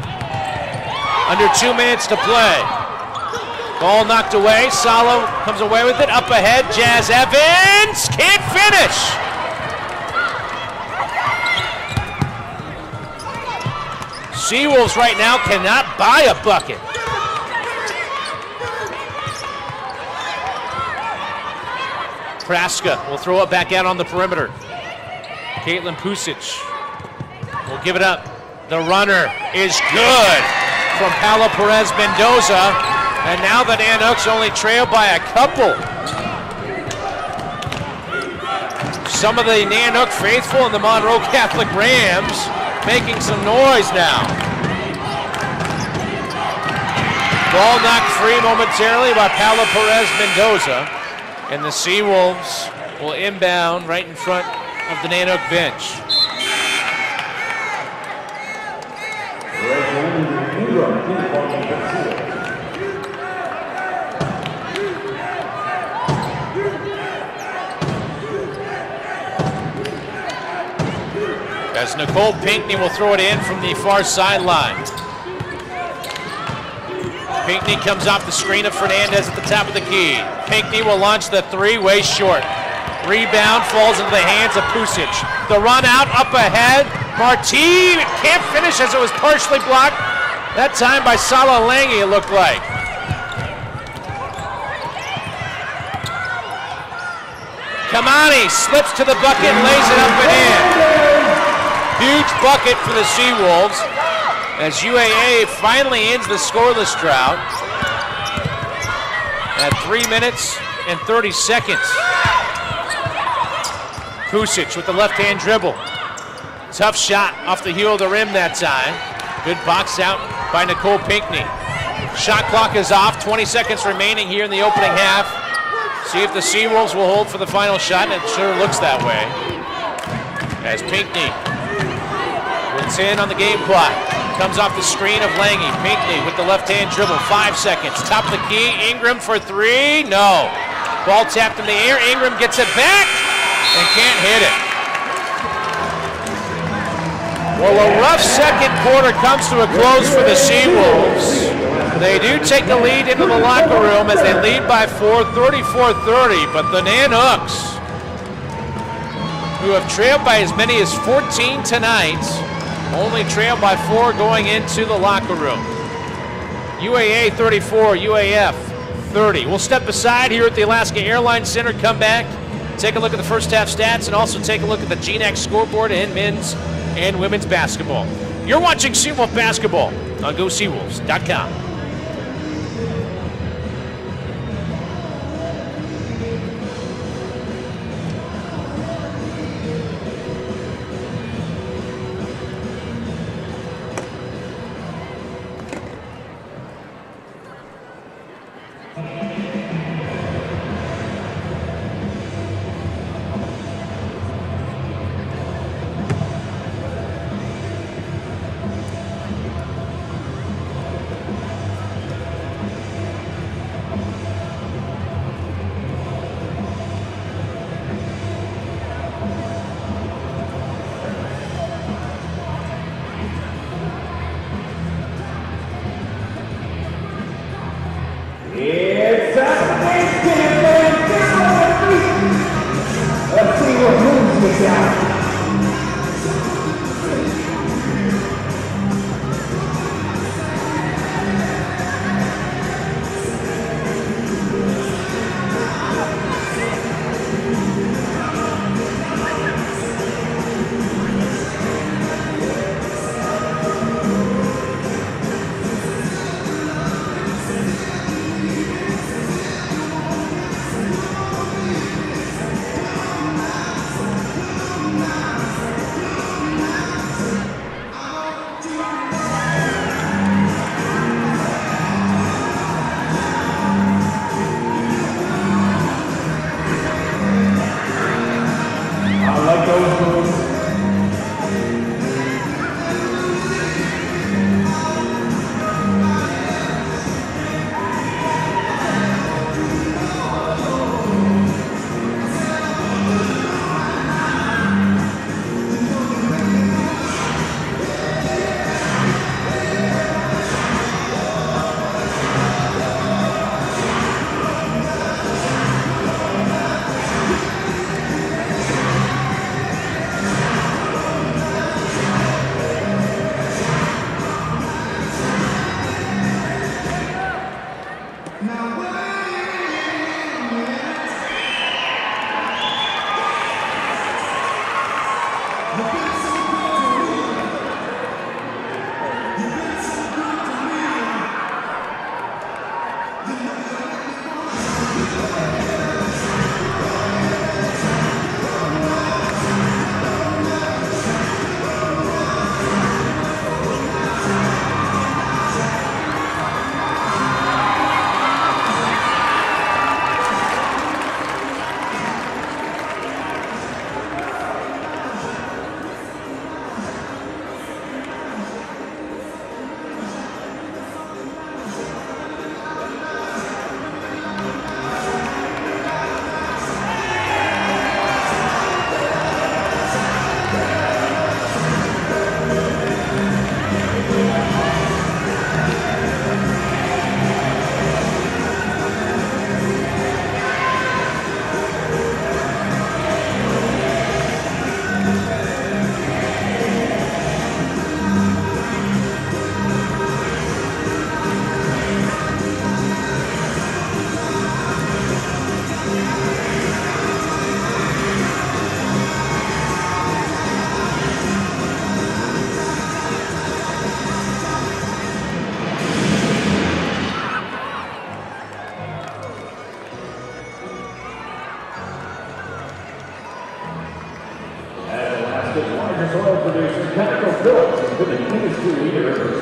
Under 2 minutes to play. Ball knocked away, Salo comes away with it, up ahead, Jazz Evans, can't finish. Seawolves right now cannot buy a bucket. Praska will throw it back out on the perimeter. Caitlin Pusic will give it up. The runner is good from Paula Perez Mendoza. And now the Nanooks only trail by a couple. Some of the Nanook faithful in the Monroe Catholic Rams making some noise now. Ball knocked free momentarily by Paula Perez Mendoza. And the Seawolves will inbound right in front of the Nanook bench. As Nicole Pinckney will throw it in from the far sideline. Pinckney comes off the screen of Fernandez at the top of the key. Pinckney will launch the three, way short. Rebound falls into the hands of Pusic. The run out up ahead. Marti can't finish as it was partially blocked. That time by Sala Langi, it looked like. Kamani slips to the bucket and lays it up and in. Huge bucket for the Seawolves as UAA finally ends the scoreless drought at 3 minutes and 30 seconds. Pusic with the left-hand dribble. Tough shot off the heel of the rim that time. Good box out by Nicole Pinckney. Shot clock is off, 20 seconds remaining here in the opening half. See if the Seawolves will hold for the final shot, and it sure looks that way. As Pinckney wins in on the game clock. Comes off the screen of Lange. Pinckney with the left-hand dribble, 5 seconds. Top of the key, Ingram for three, no. Ball tapped in the air, Ingram gets it back and can't hit it. Well, a rough second quarter comes to a close for the Seawolves. They do take the lead into the locker room as they lead by 4, 34-30, but the Nanooks, who have trailed by as many as 14 tonight, only trail by 4 going into the locker room. UAA 34, UAF 30. We'll step aside here at the Alaska Airlines Center, come back, take a look at the first half stats, and also take a look at the GNAC scoreboard in men's and women's basketball. You're watching Seawolf Basketball on GoSeawolves.com.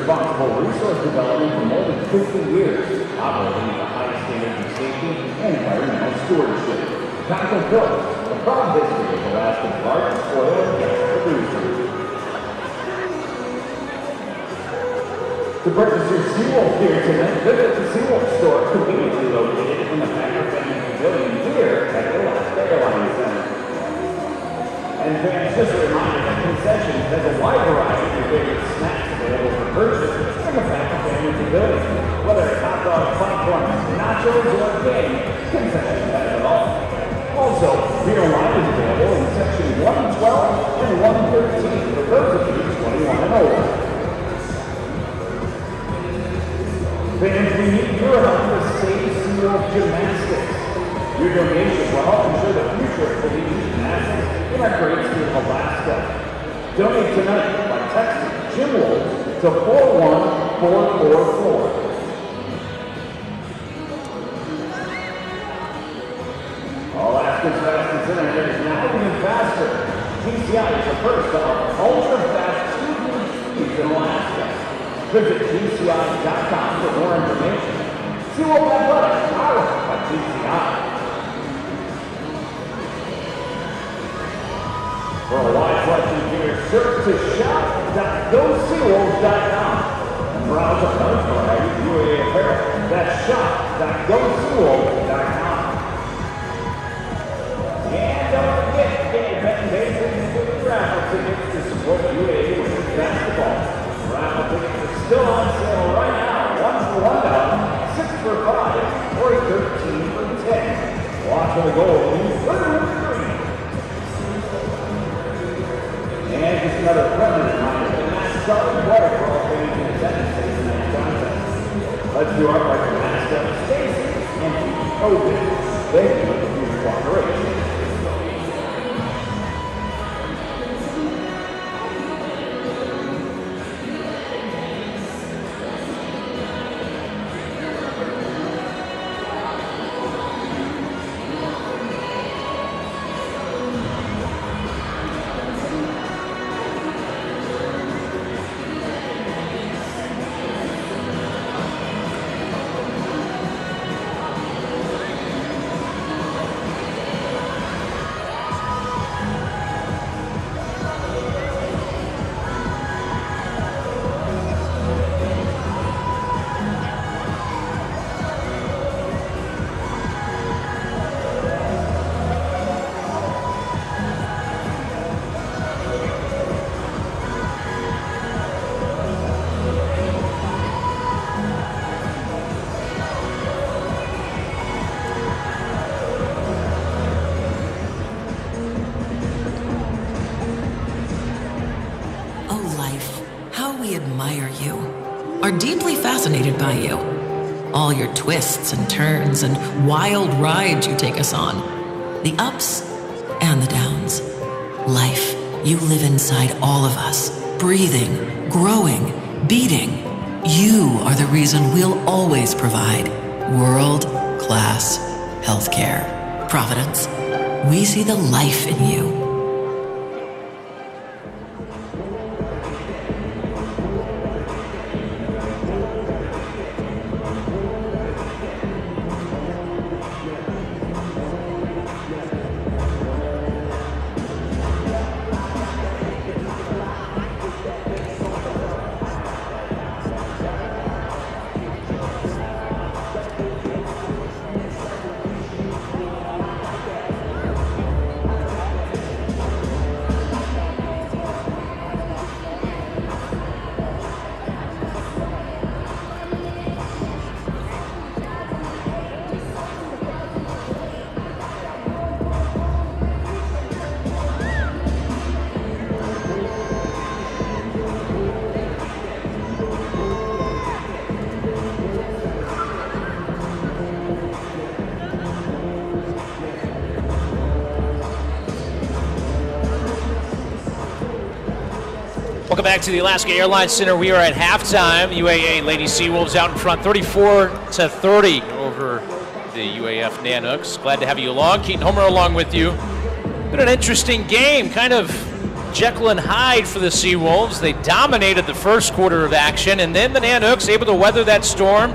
Responsible resource development for more than 50 years, operating at the highest standards of safety and environmental stewardship. ConocoPhillips, the proud history of Alaska's largest oil and gas producer. To purchase your Seawolves gear tonight, visit the Seawolves store, conveniently located in the Fairbanks Pavilion here at the Alaska Airlines Center. And fans, just a reminder that Concessions has a wide variety of your favorite snacks available for purchase in the Family Pavilion. Whether it's hot dogs, popcorn, nachos, or candy, Concessions has it all. Also, beer and wine is available in section 112 and 113 for those of you 21 and older. Fans, we need your help to save Seawolves gymnastics. Your donation will help ensure the future of these gymnastics in our great state of Alaska. Donate tonight by texting Seawolves to 41444. Alaska's fastest internet is now even faster. TCI is the first to offer ultra-fast 2 gig speeds in Alaska. Visit TCI.com for more information. Seawolves Athletics, powered by TCI. For a wide selection of gear, search to shop.goseawolves.com and browse a large variety of UAA apparel. That's shop.goseawolves.com. And don't forget, get your betting basics and raffle tickets to support UAA women's basketball. Raffle tickets are still on sale right now. 1 for $1, 6 for $5, or 13 for $10. Watch for the goal. And just another friendly reminder, the mascot and water for all fans in attendance in tonight's contest. Let's do our part to mask up, stay safe, and keep COVID. Thank you for your cooperation. Are deeply fascinated by you. All your twists and turns and wild rides you take us on. The ups and the downs. Life, you live inside all of us, breathing, growing, beating. You are the reason we'll always provide world-class healthcare, Providence. We see the life in you. Welcome back to the Alaska Airlines Center. We are at halftime. UAA Lady Seawolves out in front, 34-30 over the UAF Nanooks. Glad to have you along. Keaton Homer along with you. Been an interesting game, kind of Jekyll and Hyde for the Seawolves. They dominated the first quarter of action, and then the Nanooks able to weather that storm.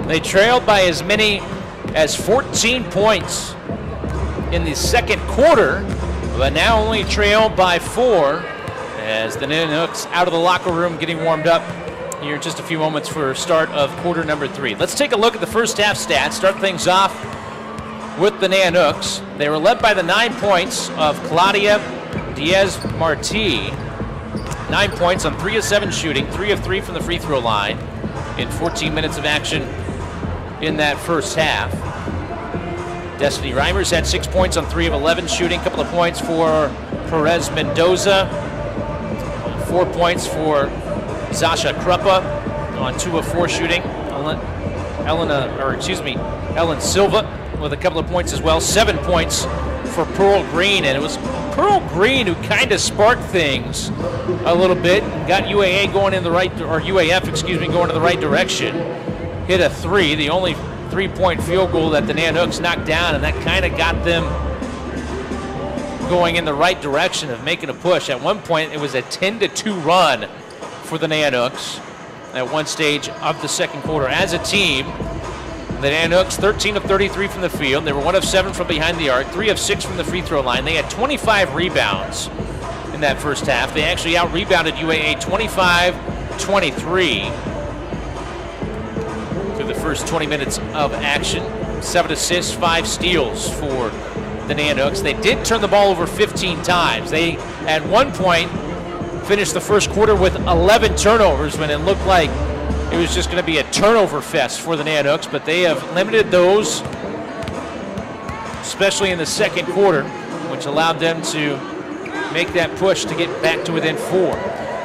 They trailed by as many as 14 points in the second quarter, but now only trailed by 4. As the Nanooks out of the locker room getting warmed up here in just a few moments for start of quarter number 3. Let's take a look at the first half stats. Start things off with the Nanooks. They were led by the 9 points of Claudia Diaz-Marti. 9 points on 3 of 7 shooting, 3 of 3 from the free throw line in 14 minutes of action in that first half. Destiny Reimers had 6 points on 3 of 11 shooting, a couple of points for Perez Mendoza. 4 points for Zasha Kruppa on 2 of 4 shooting. Ellen Silva with a couple of points as well. 7 points for Pearl Green, and it was Pearl Green who kind of sparked things a little bit, got UAF going in the right direction. Hit a 3, the only 3-point field goal that the Nanooks knocked down, and that kind of got them going in the right direction of making a push. At one point, it was a 10-2 run for the Nanooks at one stage of the second quarter. As a team, the Nanooks 13 of 33 from the field. They were 1 of 7 from behind the arc, 3 of 6 from the free throw line. They had 25 rebounds in that first half. They actually out-rebounded UAA 25-23 through the first 20 minutes of action. 7 assists, 5 steals for the Nanooks. They did turn the ball over 15 times. They, at one point, finished the first quarter with 11 turnovers when it looked like it was just going to be a turnover fest for the Nanooks, but they have limited those, especially in the second quarter, which allowed them to make that push to get back to within 4.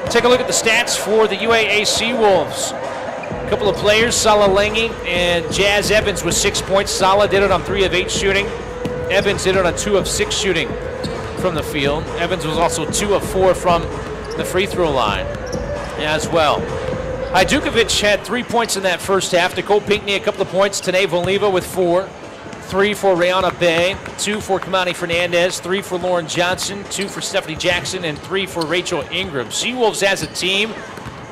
Take a look at the stats for the UAA Seawolves. A couple of players, Sala Lange and Jazz Evans with 6 points. Sala did it on 3 of 8 shooting. Evans did it on 2 of 6 shooting from the field. Evans was also 2 of 4 from the free throw line as well. Hajdukovic had 3 points in that first half. Nicole Pinckney a couple of points. Tanae Voliva with 4. 3 for Rihanna Bay. 2 for Kamani Fernandez. 3 for Lauren Johnson. 2 for Stephanie Jackson. And 3 for Rachel Ingram. Seawolves as a team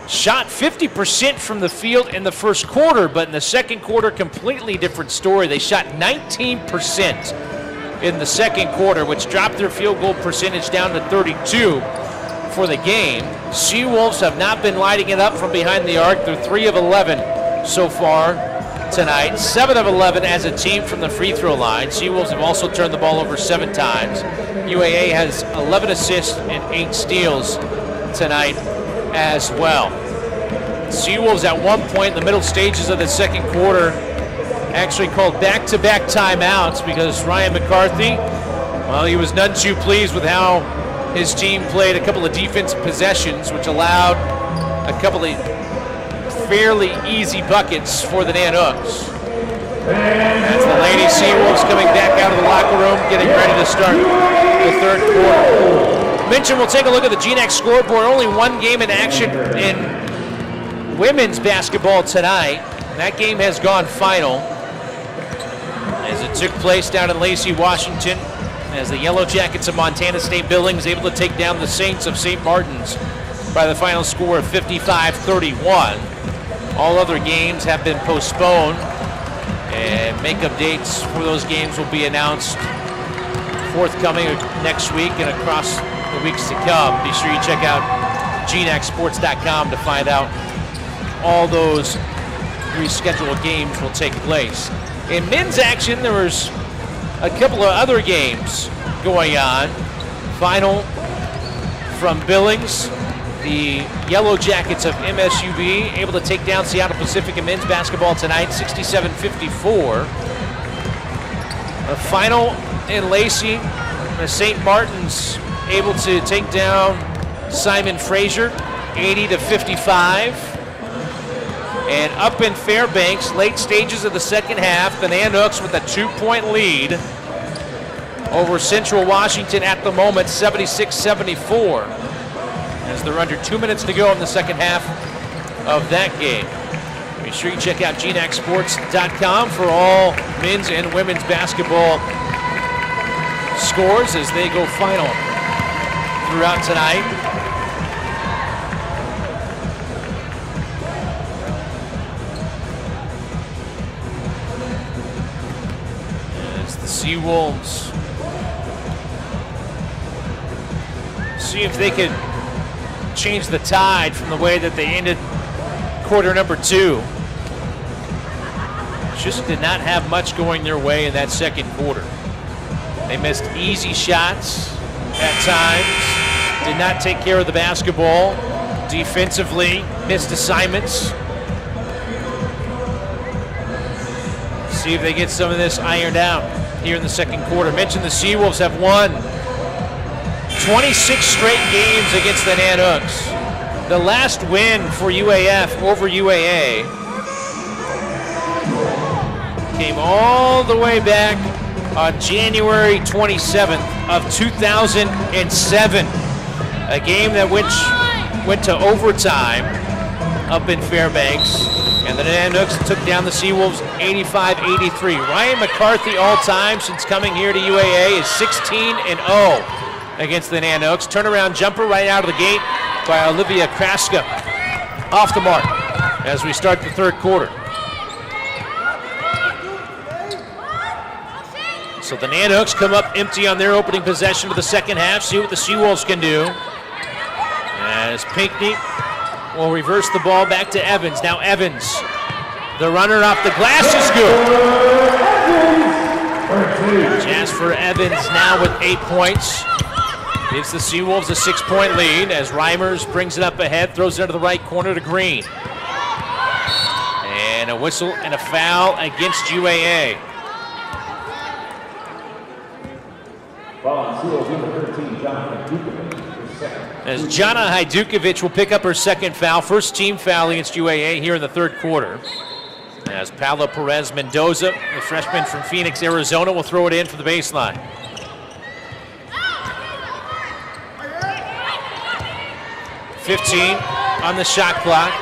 shot 50% from the field in the first quarter, but in the second quarter, completely different story. They shot 19% in the second quarter, which dropped their field goal percentage down to 32 for the game. Seawolves have not been lighting it up from behind the arc. They're 3 of 11 so far tonight, 7 of 11 as a team from the free throw line. Seawolves have also turned the ball over 7 times. UAA has 11 assists and 8 steals tonight as well. Seawolves at one point in the middle stages of the second quarter actually called back-to-back timeouts because Ryan McCarthy, well, he was none too pleased with how his team played a couple of defensive possessions, which allowed a couple of fairly easy buckets for the Nanooks. As the Lady Seawolves coming back out of the locker room, getting ready to start the third quarter. Mention, we'll take a look at the GNX scoreboard. Only one game in action in women's basketball tonight. That game has gone final. as it took place down in Lacey, Washington, as the Yellow Jackets of Montana State Billings able to take down the Saints of St. Martin's by the final score of 55-31. All other games have been postponed, and makeup dates for those games will be announced forthcoming next week and across the weeks to come. Be sure you check out GNACsports.com to find out all those rescheduled games will take place. In men's action, there was a couple of other games going on. Final from Billings, the Yellow Jackets of MSUB able to take down Seattle Pacific in men's basketball tonight, 67-54. The final in Lacey, the St. Martin's able to take down Simon Fraser, 80-55. And up in Fairbanks, late stages of the second half, the Nanooks with a 2-point lead over Central Washington at the moment, 76-74. As they're under 2 minutes to go in the second half of that game. Be sure you check out GNACsports.com for all men's and women's basketball scores as they go final throughout tonight. As the Seawolves see if they could change the tide from the way that they ended quarter number 2. Just did not have much going their way in that second quarter. They missed easy shots at times, did not take care of the basketball defensively, missed assignments. See if they get some of this ironed out here in the second quarter. Mentioned the Seawolves have won 26 straight games against the Nanooks. The last win for UAF over UAA came all the way back on January 27th of 2007. A game that went to overtime up in Fairbanks. And the Nanooks took down the Seawolves 85-83. Ryan McCarthy all-time since coming here to UAA is 16-0. Against the Nanooks. Turnaround jumper right out of the gate by Olivia Kraska. Off the mark as we start the third quarter. So the Nanooks come up empty on their opening possession of the second half. See what the Seawolves can do. As Pinckney will reverse the ball back to Evans. Now Evans, the runner off the glass is good. Jasper Evans now with 8 points. Gives the Seawolves a 6-point lead as Reimers brings it up ahead, throws it into the right corner to Green. And a whistle and a foul against UAA. As Jana Hajdukovic will pick up her second foul, first team foul against UAA here in the third quarter. As Paolo Perez Mendoza, the freshman from Phoenix, Arizona, will throw it in for the baseline. 15 on the shot clock.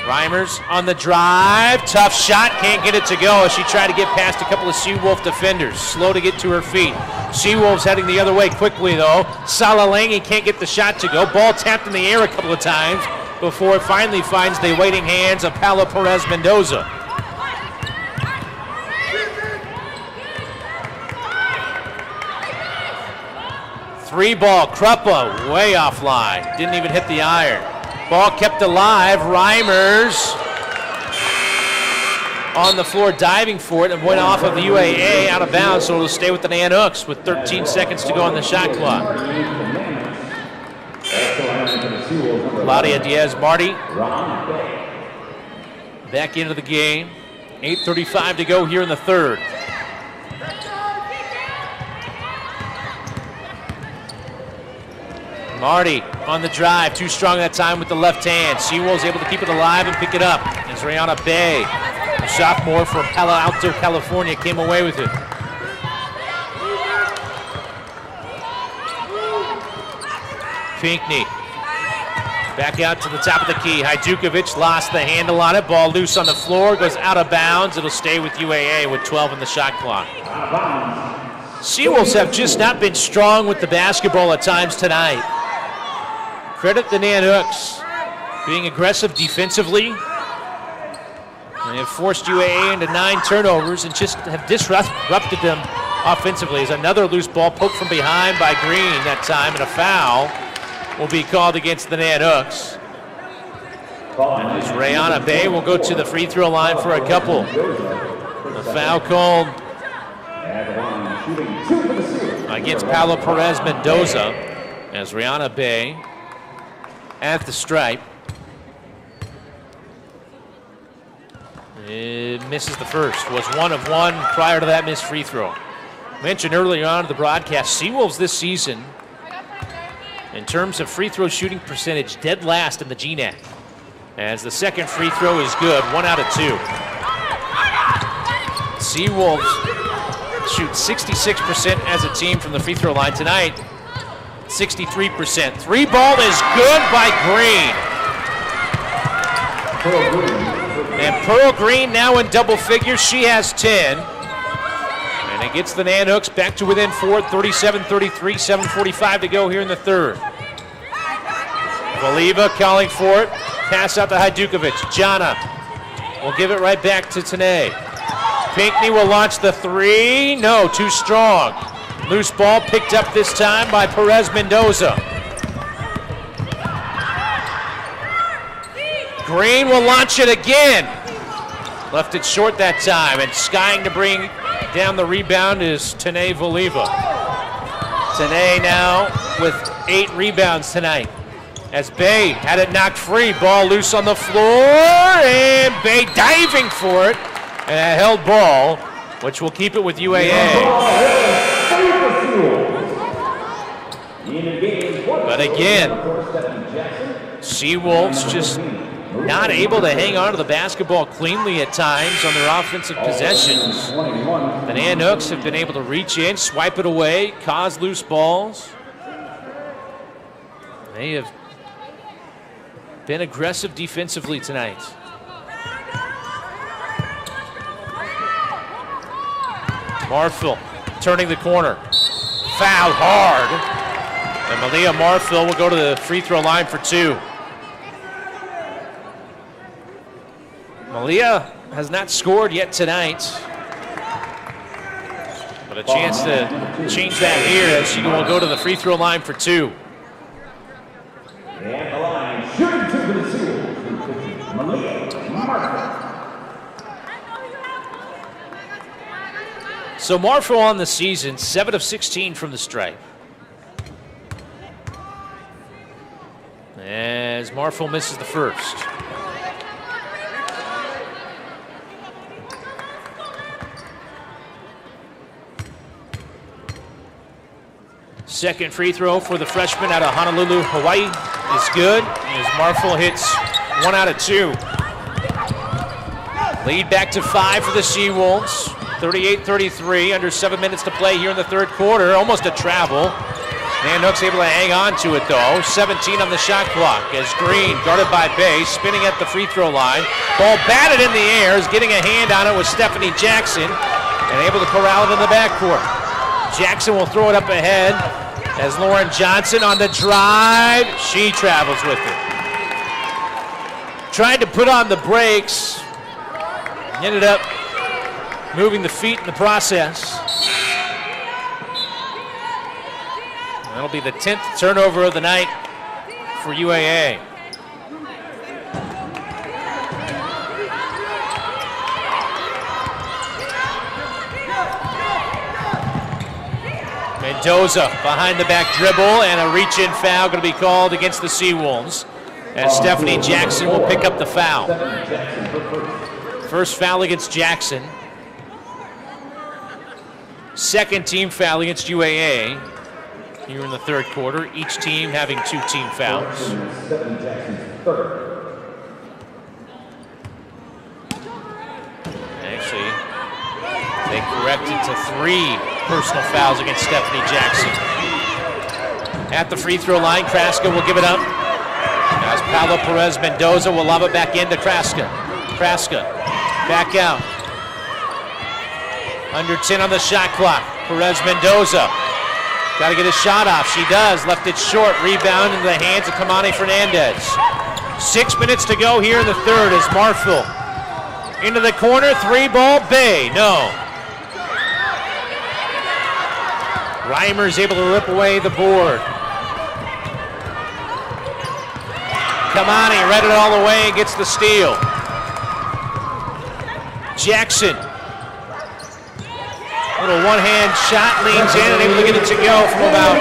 Reimers on the drive. Tough shot, can't get it to go as she tried to get past a couple of Seawolf defenders. Slow to get to her feet. Seawolves heading the other way quickly though. Salalangi can't get the shot to go. Ball tapped in the air a couple of times before it finally finds the waiting hands of Paolo Perez Mendoza. Three ball, Kruppa way offline. Didn't even hit the iron. Ball kept alive. Reimers on the floor diving for it and went off of the UAA out of bounds, so it'll stay with the Nanooks with 13 seconds to go on the shot clock. Claudia Diaz-Marty back into the game. 8:35 to go here in the third. Marty on the drive, too strong that time with the left hand. Seawolves able to keep it alive and pick it up. As Rihanna Bay, a sophomore from Palo Alto, California, came away with it. Pinckney Back out to the top of the key. Hajdukovic lost the handle on it. Ball loose on the floor, goes out of bounds. It'll stay with UAA with 12 in the shot clock. Seawolves have just not been strong with the basketball at times tonight. Credit the Nanooks being aggressive defensively. They have forced UAA into 9 turnovers and just have disrupted them offensively. As another loose ball poked from behind by Green that time, and a foul will be called against the Nanooks. And as Rayana Bay will go to the free throw line for a couple. A foul called against Paulo Perez Mendoza as Rayana Bay at the stripe. It misses the first. Was 1 of 1 prior to that missed free throw. Mentioned earlier on in the broadcast, Seawolves this season, in terms of free throw shooting percentage, dead last in the GNAC. As the second free throw is good, 1 out of 2. Seawolves shoot 66% as a team from the free throw line tonight. 63%. 3 ball is good by Green. And Pearl Green now in double figures. She has 10. And it gets the Nanooks back to within 4, 37-33, 7:45 to go here in the third. Valiva calling for it. Pass out to Hajdukovic. Jana will give it right back to Tanae. Pinckney will launch the 3. No, too strong. Loose ball picked up this time by Perez Mendoza. Green will launch it again. Left it short that time, and skying to bring down the rebound is Tanae Valiva. Tanae now with 8 rebounds tonight. As Bay had it knocked free, ball loose on the floor, and Bay diving for it, and a held ball, which will keep it with UAA. But again, Seawolves just not able to hang on to the basketball cleanly at times on their offensive possessions. The Nanooks have been able to reach in, swipe it away, cause loose balls. They have been aggressive defensively tonight. Marfil turning the corner. Fouled hard. And Malia Marfil will go to the free throw line for 2. Malia has not scored yet tonight, but a chance to change that here as she will go to the free throw line for 2. And the line shooting 2 for the Seawolves, Malia Marfil. So Marfil on the season, 7 of 16 from the stripe. As Marfil misses the first. Second free throw for the freshman out of Honolulu, Hawaii is good, as Marfil hits 1 out of 2. Lead back to 5 for the Seawolves, 38-33, under 7 minutes to play here in the third quarter, almost a travel. Nanooks able to hang on to it though, 17 on the shot clock as Green, guarded by Bay, spinning at the free throw line. Ball batted in the air, is getting a hand on it with Stephanie Jackson, and able to corral it in the backcourt. Jackson will throw it up ahead as Lauren Johnson on the drive. She travels with it. Tried to put on the brakes. Ended up moving the feet in the process. That'll be the 10th turnover of the night for UAA. Mendoza behind the back dribble, and a reach-in foul going to be called against the Seawolves as Stephanie Jackson will pick up the foul. First foul against Jackson. Second team foul against UAA here in the third quarter, each team having 2 team fouls. Actually, they corrected to 3 personal fouls against Stephanie Jackson. At the free throw line, Kraska will give it up As Paulo Perez Mendoza will lob it back into Kraska. Kraska back out. Under 10 on the shot clock. Perez Mendoza. Got to get a shot off. She does. Left it short. Rebound into the hands of Kamani Fernandez. 6 minutes to go here in the third as Marfil into the corner. 3-ball Bay. No. Reimer's able to rip away the board. Kamani read it all the way and gets the steal. Jackson. Little one-hand shot, leans in and able to get it to go from about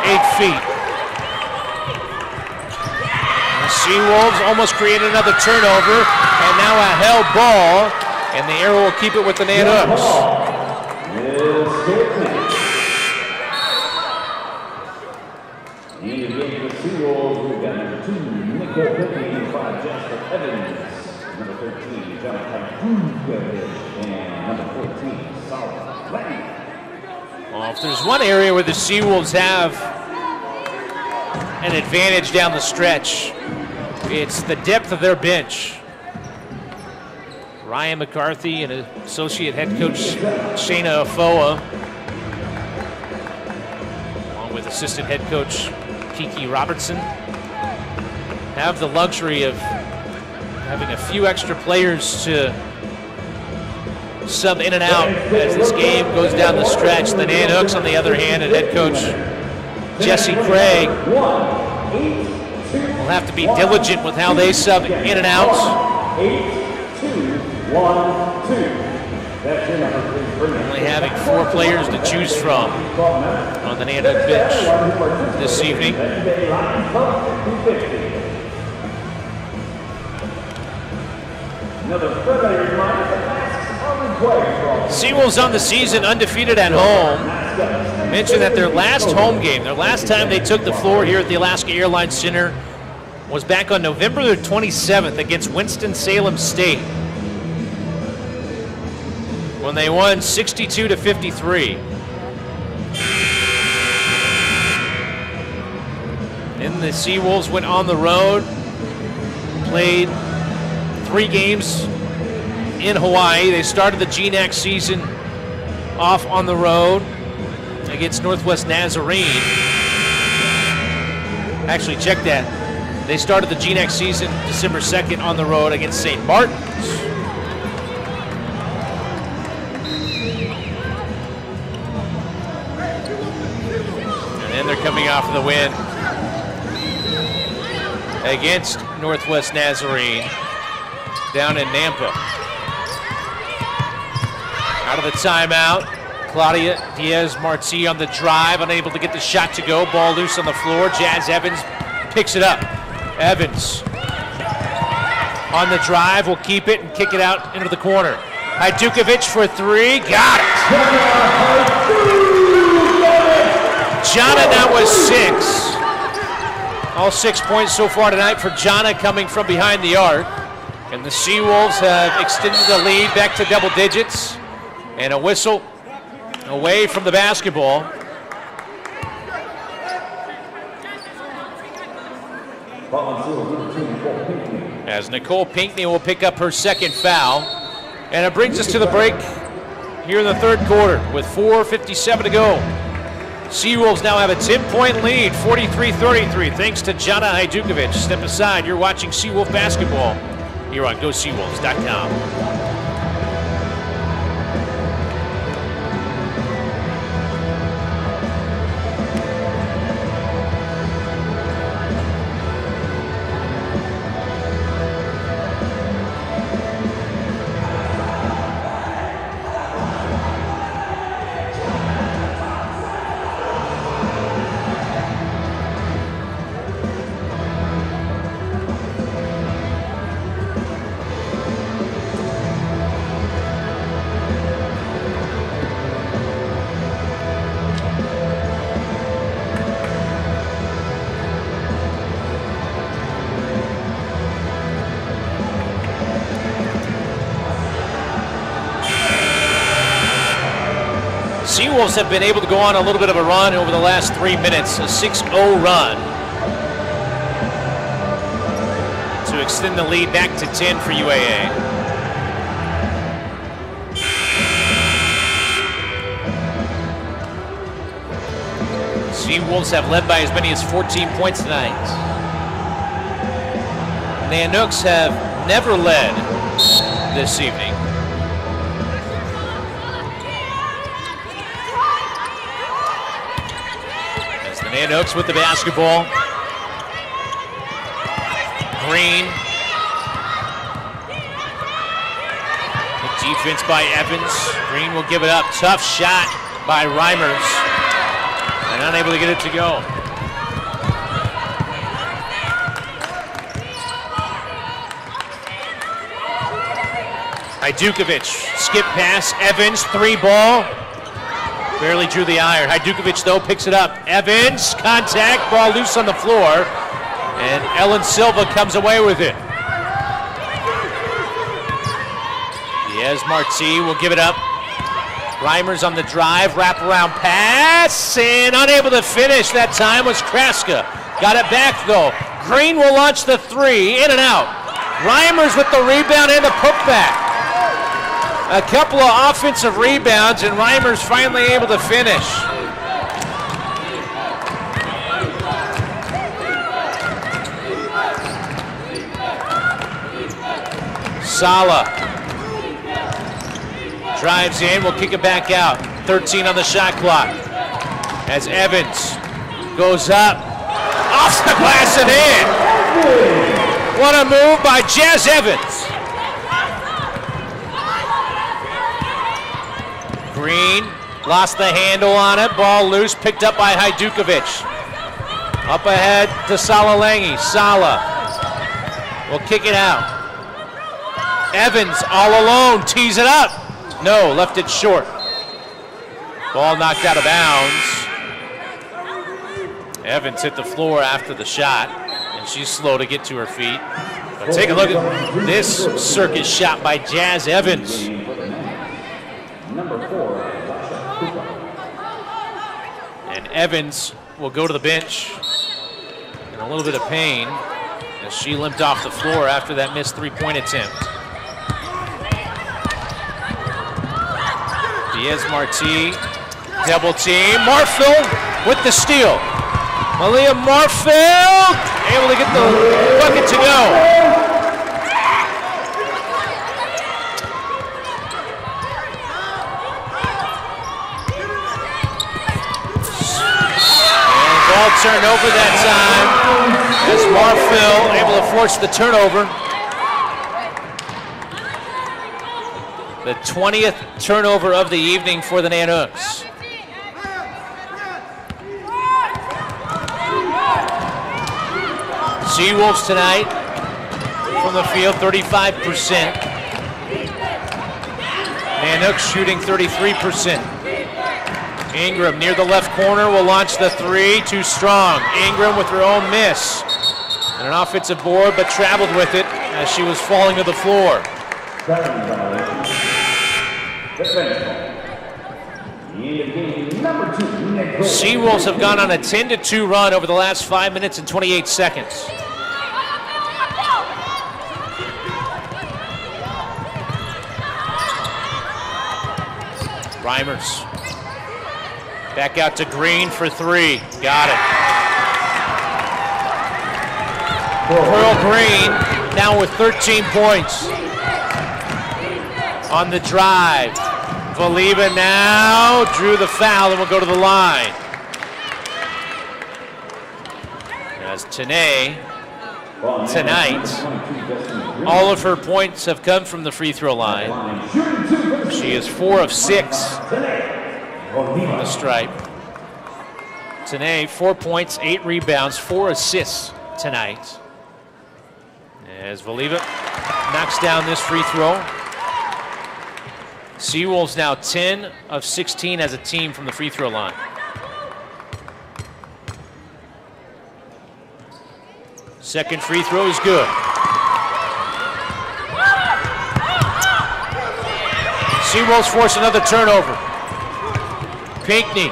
8 feet. The Seawolves almost created another turnover, and now a held ball, and the Arrow will keep it with the Nanooks. In the game for the Seawolves, we've got number 2, Nicole Pickney, number 5, Jasper Evans, number 13, Jonathan Gutierrez, and number 14, Sarah Lang. Well, if there's one area where the Seawolves have an advantage down the stretch, it's the depth of their bench. Ryan McCarthy and associate head coach Shayna Afoa, along with assistant head coach Kiki Robertson, have the luxury of having a few extra players to sub in and out as this game goes down the stretch. The Nanooks, on the other hand, and head coach Jesse Craig will have to be diligent with how they sub in and out. 8-2-1-2. Only having 4 players to choose from on the Nanook bench this evening. Seawolves on the season undefeated at home. Mentioned that their last home game, their last time they took the floor here at the Alaska Airlines Center was back on November the 27th against Winston-Salem State, when they won 62-53. Then the Seawolves went on the road, played 3 games in Hawaii. They started the GNAC season off on the road against Northwest Nazarene. Actually, check that. They started the GNAC season December 2nd on the road against St. Martin's. And then they're coming off of the win against Northwest Nazarene down in Nampa. Out of the timeout, Claudia Diaz-Marti on the drive, unable to get the shot to go. Ball loose on the floor. Jazz Evans picks it up. Evans on the drive will keep it and kick it out into the corner. Hajdukovic for 3, got it. Jana now with 6. All 6 points so far tonight for Jana coming from behind the arc. And the Seawolves have extended the lead back to double digits. And a whistle away from the basketball. As Nicole Pinckney will pick up her second foul. And it brings us to the break here in the third quarter with 4:57 to go. Seawolves now have a 10-point lead, 43-33, thanks to Jana Hajdukovic. Step aside, you're watching Seawolf basketball here on GoSeawolves.com. Seawolves have been able to go on a little bit of a run over the last 3 minutes, a 6-0 run. extend the lead back to 10 for UAA. Seawolves have led by as many as 14 points tonight. Nanooks have never led this evening. As the Nanooks with the basketball. Green. Good defense by Evans. Green will give it up. Tough shot by Reimers. And unable to get it to go. Hajdukovic, skip pass, Evans, 3 ball. Barely drew the iron. Hajdukovic though picks it up. Evans, contact, ball loose on the floor. And Ellen Silva comes away with it. Diaz Marti will give it up. Reimers on the drive, wraparound pass, and unable to finish that time was Kraska. Got it back though. Green will launch the 3, in and out. Reimers with the rebound and the putback. A couple of offensive rebounds, and Reimers finally able to finish. Sala drives in, will kick it back out. 13 on the shot clock. As Evans goes up, off the glass and in. What a move by Jazz Evans. Green lost the handle on it. Ball loose, picked up by Hajdukovic. Up ahead to Salalangi. Sala will kick it out. Evans all alone, tees it up. No, left it short. Ball knocked out of bounds. Evans hit the floor after the shot, and she's slow to get to her feet. But take a look at this circus shot by Jazz Evans. And Evans will go to the bench in a little bit of pain as she limped off the floor after that missed 3-point attempt. Diaz Marti, double team. Marfield with the steal. Malia Marfield able to get the bucket to go. And ball turned over that time as Marfield able to force the turnover. The 20th turnover of the evening for the Nanooks. Seawolves tonight from the field, 35%. Nanooks shooting 33%. Ingram near the left corner will launch the 3, too strong. Ingram with her own miss. And an offensive board, but traveled with it as she was falling to the floor. Seawolves have gone on a 10-2 run over the last 5 minutes and 28 seconds. Reimers. Back out to Green for 3. Got it. Pearl Green now with 13 points. On the drive. Valiva now drew the foul and will go to the line. As Tanae, tonight, all of her points have come from the free throw line. She is 4 of 6 on the stripe. Tanae, 4 points, 8 rebounds, 4 assists tonight. As Valiva knocks down this free throw. Seawolves now 10 of 16 as a team from the free throw line. Second free throw is good. Seawolves force another turnover. Pinckney,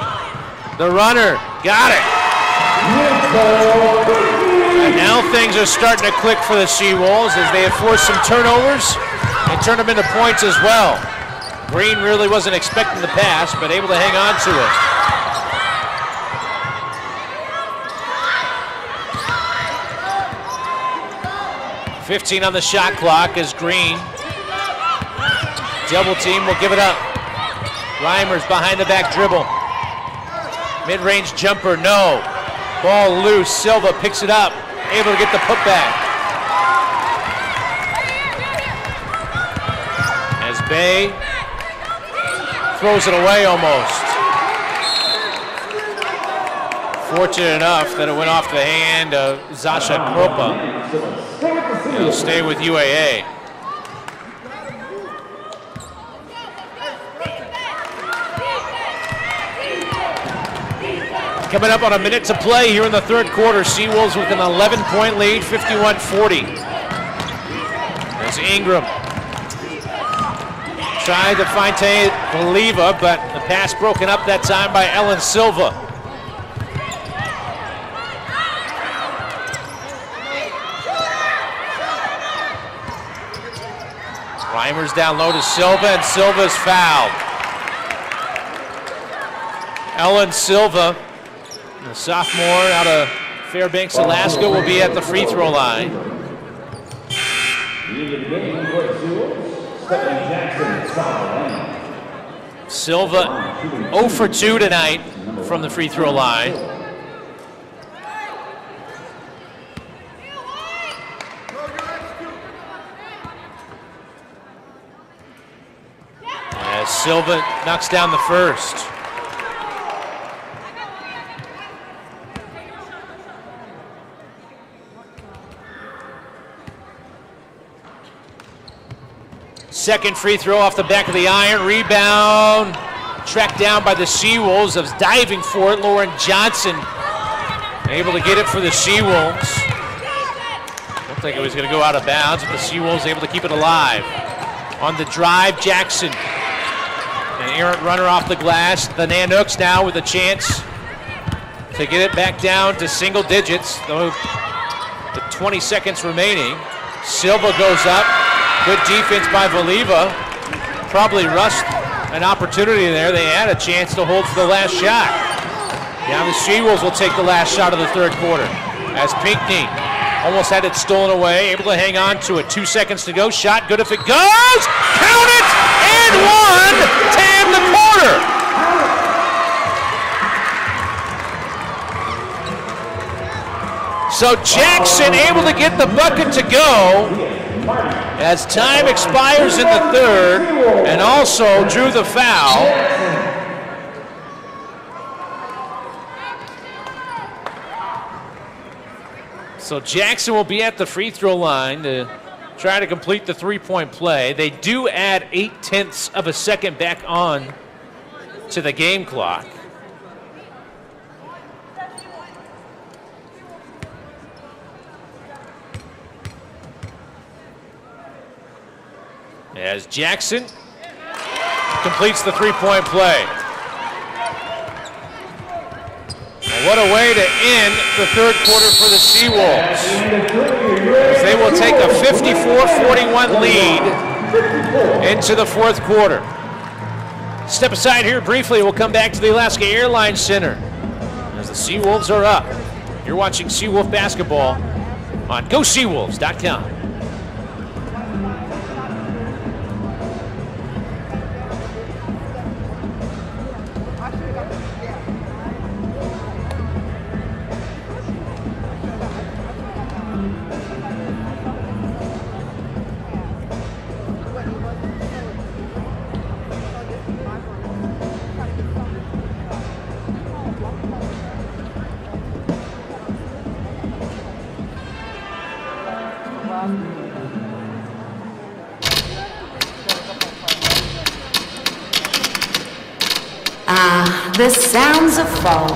the runner, got it. Green. Now things are starting to click for the Seawolves as they have forced some turnovers and turned them into points as well. Green really wasn't expecting the pass, but able to hang on to it. .15 on the shot clock as Green. Double team will give it up. Reimers behind the back dribble. Mid-range jumper, no. Ball loose, Silva picks it up, able to get the putback. As Bay throws it away almost. Fortunate enough that it went off the hand of Zasha Kropa. He'll stay with UAA. Coming up on a minute to play here in the third quarter. Seawolves with an 11-point lead, 51-40. There's Ingram. Tried to find Valiva, but the pass broken up that time by Ellen Silva. Reimers down low to Silva, and Silva's fouled. Ellen Silva, the sophomore out of Fairbanks, Alaska, will be at the free throw line. Silva 0 for 2 tonight from the free throw line. As Silva knocks down the first. Second free throw off the back of the iron. Rebound tracked down by the Seawolves. Of diving for it, Lauren Johnson able to get it for the Seawolves. Looked like it was going to go out of bounds, but the Seawolves able to keep it alive. On the drive, Jackson. An errant runner off the glass. The Nanooks now with a chance to get it back down to single digits, though with 20 seconds remaining. Silva goes up. Good defense by Valiva. Probably rushed an opportunity there. They had a chance to hold for the last shot. Now the Seawolves will take the last shot of the third quarter. As Pinckney almost had it stolen away, able to hang on to it. 2 seconds to go. Shot good if it goes. Count it! And one to end the quarter. So Jackson able to get the bucket to go as time expires in the third, and also drew the foul. So Jackson will be at the free throw line to try to complete the three-point play. They do add 0.8 of a second back on to the game clock. As Jackson completes the three-point play. And what a way to end the third quarter for the Seawolves, as they will take a 54-41 lead into the fourth quarter. Step aside here briefly. We'll come back to the Alaska Airlines Center as the Seawolves are up. You're watching Seawolf basketball on GoSeawolves.com. The sounds of fall.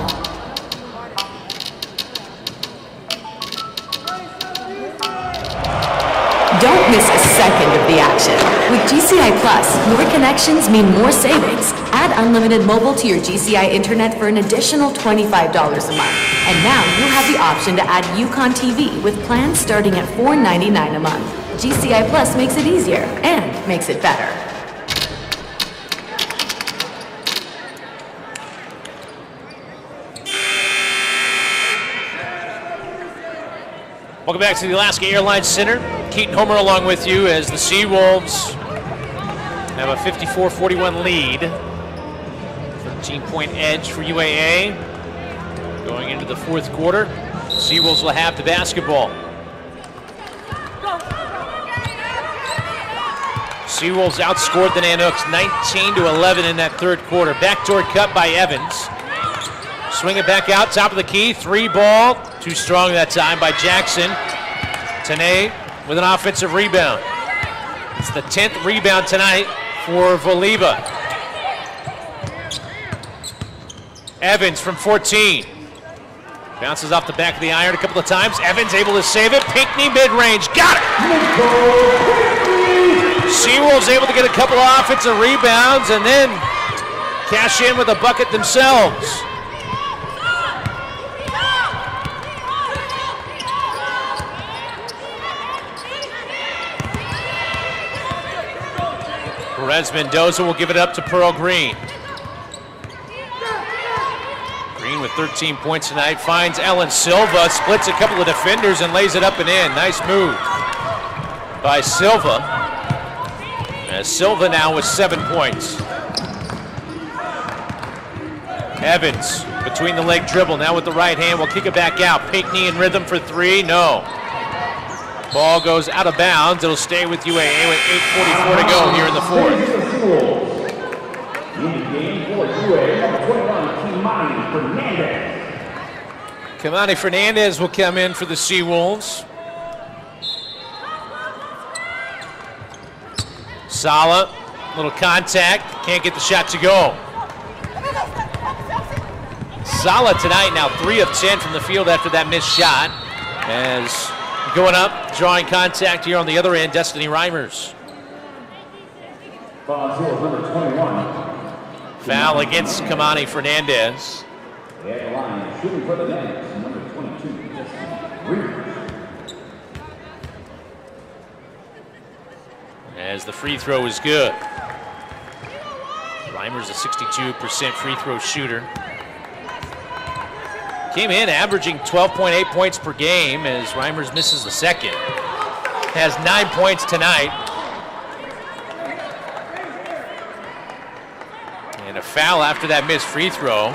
Don't miss a second of the action. With GCI Plus, more connections mean more savings. Add unlimited mobile to your GCI internet for an additional $25 a month. And now you have the option to add Yukon TV with plans starting at $4.99 a month. GCI Plus makes it easier and makes it better. Welcome back to the Alaska Airlines Center. Keaton Homer along with you as the Seawolves have a 54-41 lead. 13-point edge for UAA. Going into the fourth quarter, Seawolves will have the basketball. Seawolves outscored the Nanooks 19-11 in that third quarter. Backdoor cut by Evans. Swing it back out, top of the key, 3 ball. Too strong that time by Jackson. Tanay with an offensive rebound. It's the 10th rebound tonight for Voliva. Evans from 14. Bounces off the back of the iron a couple of times. Evans able to save it. Pinckney mid-range. Got it! Seawolves able to get a couple of offensive rebounds and then cash in with a bucket themselves. Perez Mendoza will give it up to Pearl Green. Green with 13 points tonight finds Ellen Silva, splits a couple of defenders and lays it up and in. Nice move by Silva. As Silva now with 7 points. Evans between the leg dribble, now with the right hand, will kick it back out. Pinckney in rhythm for 3, no. Ball goes out of bounds. It'll stay with UAA with 8:44 to go here in the fourth. In the game for UAA, number 21, Kimani Fernandez will come in for the Seawolves. Sala, little contact, can't get the shot to go. Sala tonight now 3 of 10 from the field after that missed shot. As going up, drawing contact here on the other end, Destiny Reimers. Number 21. Foul against Kimani Fernandez. At the line, shooting for the Nanooks, number 22, Destiny Reimers. As the free throw is good. Reimers a 62% free throw shooter. Came in averaging 12.8 points per game as Reimers misses the second. Has 9 points tonight. And a foul after that missed free throw.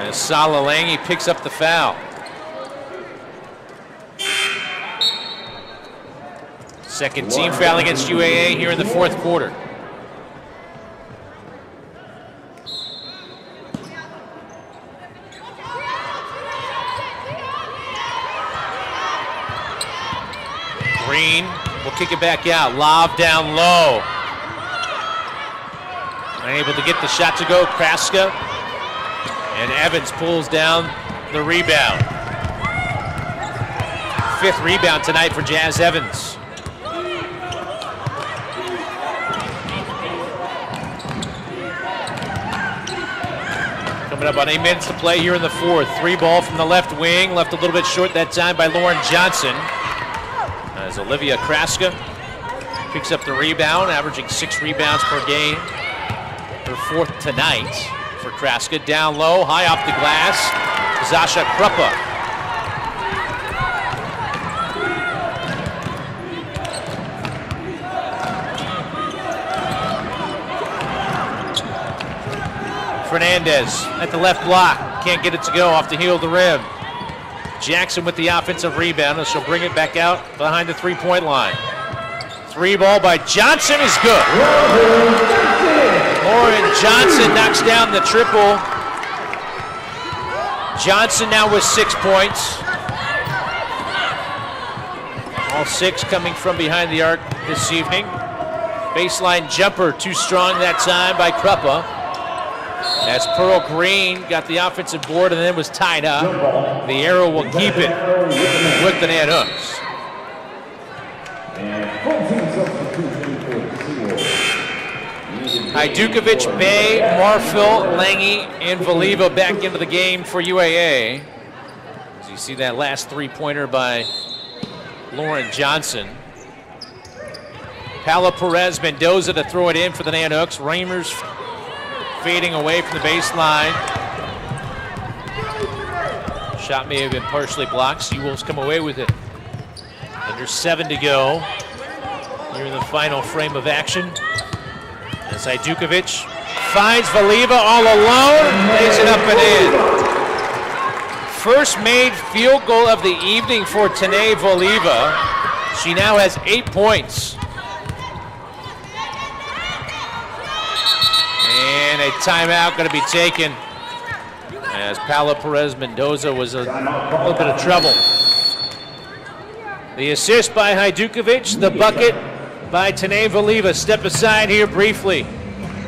And Sala Langi picks up the foul. Second team foul against UAA here in the fourth quarter. Green will kick it back out. Lob down low. Unable to get the shot to go. Kraska. And Evans pulls down the rebound. 5th rebound tonight for Jazz Evans. Coming up on 8 minutes to play here in the fourth. 3 ball from the left wing. Left a little bit short that time by Lauren Johnson. As Olivia Kraska picks up the rebound, averaging 6 rebounds per game. Her 4th tonight for Kraska. Down low, high off the glass, Zasha Kruppa. Fernandez at the left block, can't get it to go off the heel of the rim. Jackson with the offensive rebound, and she'll bring it back out behind the 3-point line. 3 ball by Johnson is good. Lauren Johnson knocks down the triple. Johnson now with 6 points. All 6 coming from behind the arc this evening. Baseline jumper too strong that time by Kruppa. As Pearl Green got the offensive board and then was tied up. The arrow will keep it with the Nanooks. And full team substitution for the Seawolves. Hajdukovic, Bay, Marfil, Lange, and Valiva back into the game for UAA. As you see that last three-pointer by Lauren Johnson. Paula Perez Mendoza to throw it in for the Nanooks. Reimers fading away from the baseline. Shot may have been partially blocked. Seawolves come away with it. Under 7 to go. Here in the final frame of action. As Hajdukovic finds Valiva all alone, lays it up and in. First made field goal of the evening for Tanae Valiva. She now has 8 points. And a timeout going to be taken as Paula Perez Mendoza was in a little bit of trouble. The assist by Hajdukovic, the bucket by Tanae Valiva. Step aside here briefly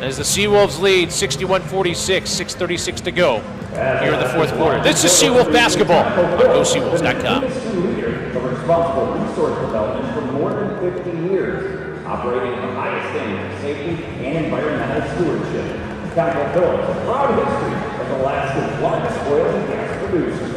as the Seawolves lead 61-46, 6:36 to go here in the fourth quarter. This is Seawolf basketball on GoSeawolves.com. Of responsible resource development for more than 50 years, operating at the highest standards of safety and environmental stewardship. ConocoPhillips, a proud history of Alaska's largest oil and gas producer.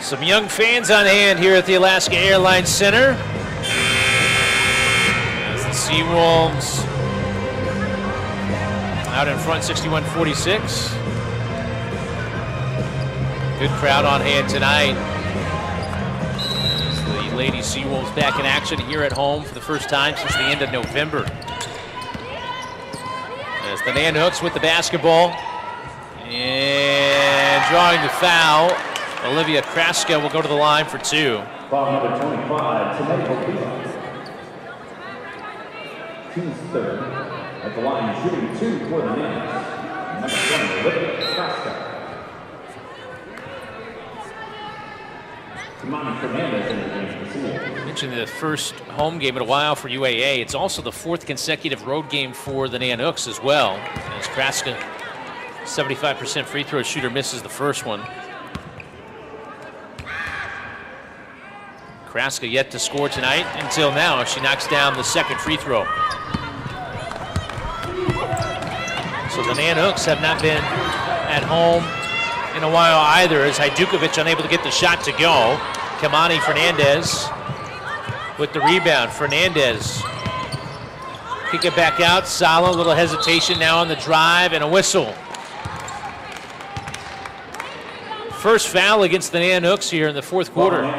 Some young fans on hand here at the Alaska Airlines Center. As the Seawolves out in front, 61-46. Good crowd on hand tonight. As the Lady Seawolves back in action here at home for the first time since the end of November. As the Nanooks with the basketball and drawing the foul. Olivia Kraska will go to the line for 2. Foul number 25, Tanae Valiva. Team's third. At the line, shooting 2 for the Nanooks. Number 20, Olivia Kraska. Kamani Fernandez in the game for Seawolves. Mentioned the first home game in a while for UAA. It's also the 4th consecutive road game for the Nanooks as well. As Kraska, 75% free throw shooter, misses the first one. Kraska yet to score tonight until now. She knocks down the second free throw. So the Nanooks have not been at home in a while either, as Hajdukovic unable to get the shot to go. Kamani Fernandez with the rebound. Fernandez kick it back out. Sala, a little hesitation now on the drive and a whistle. First foul against the Nanooks here in the fourth quarter.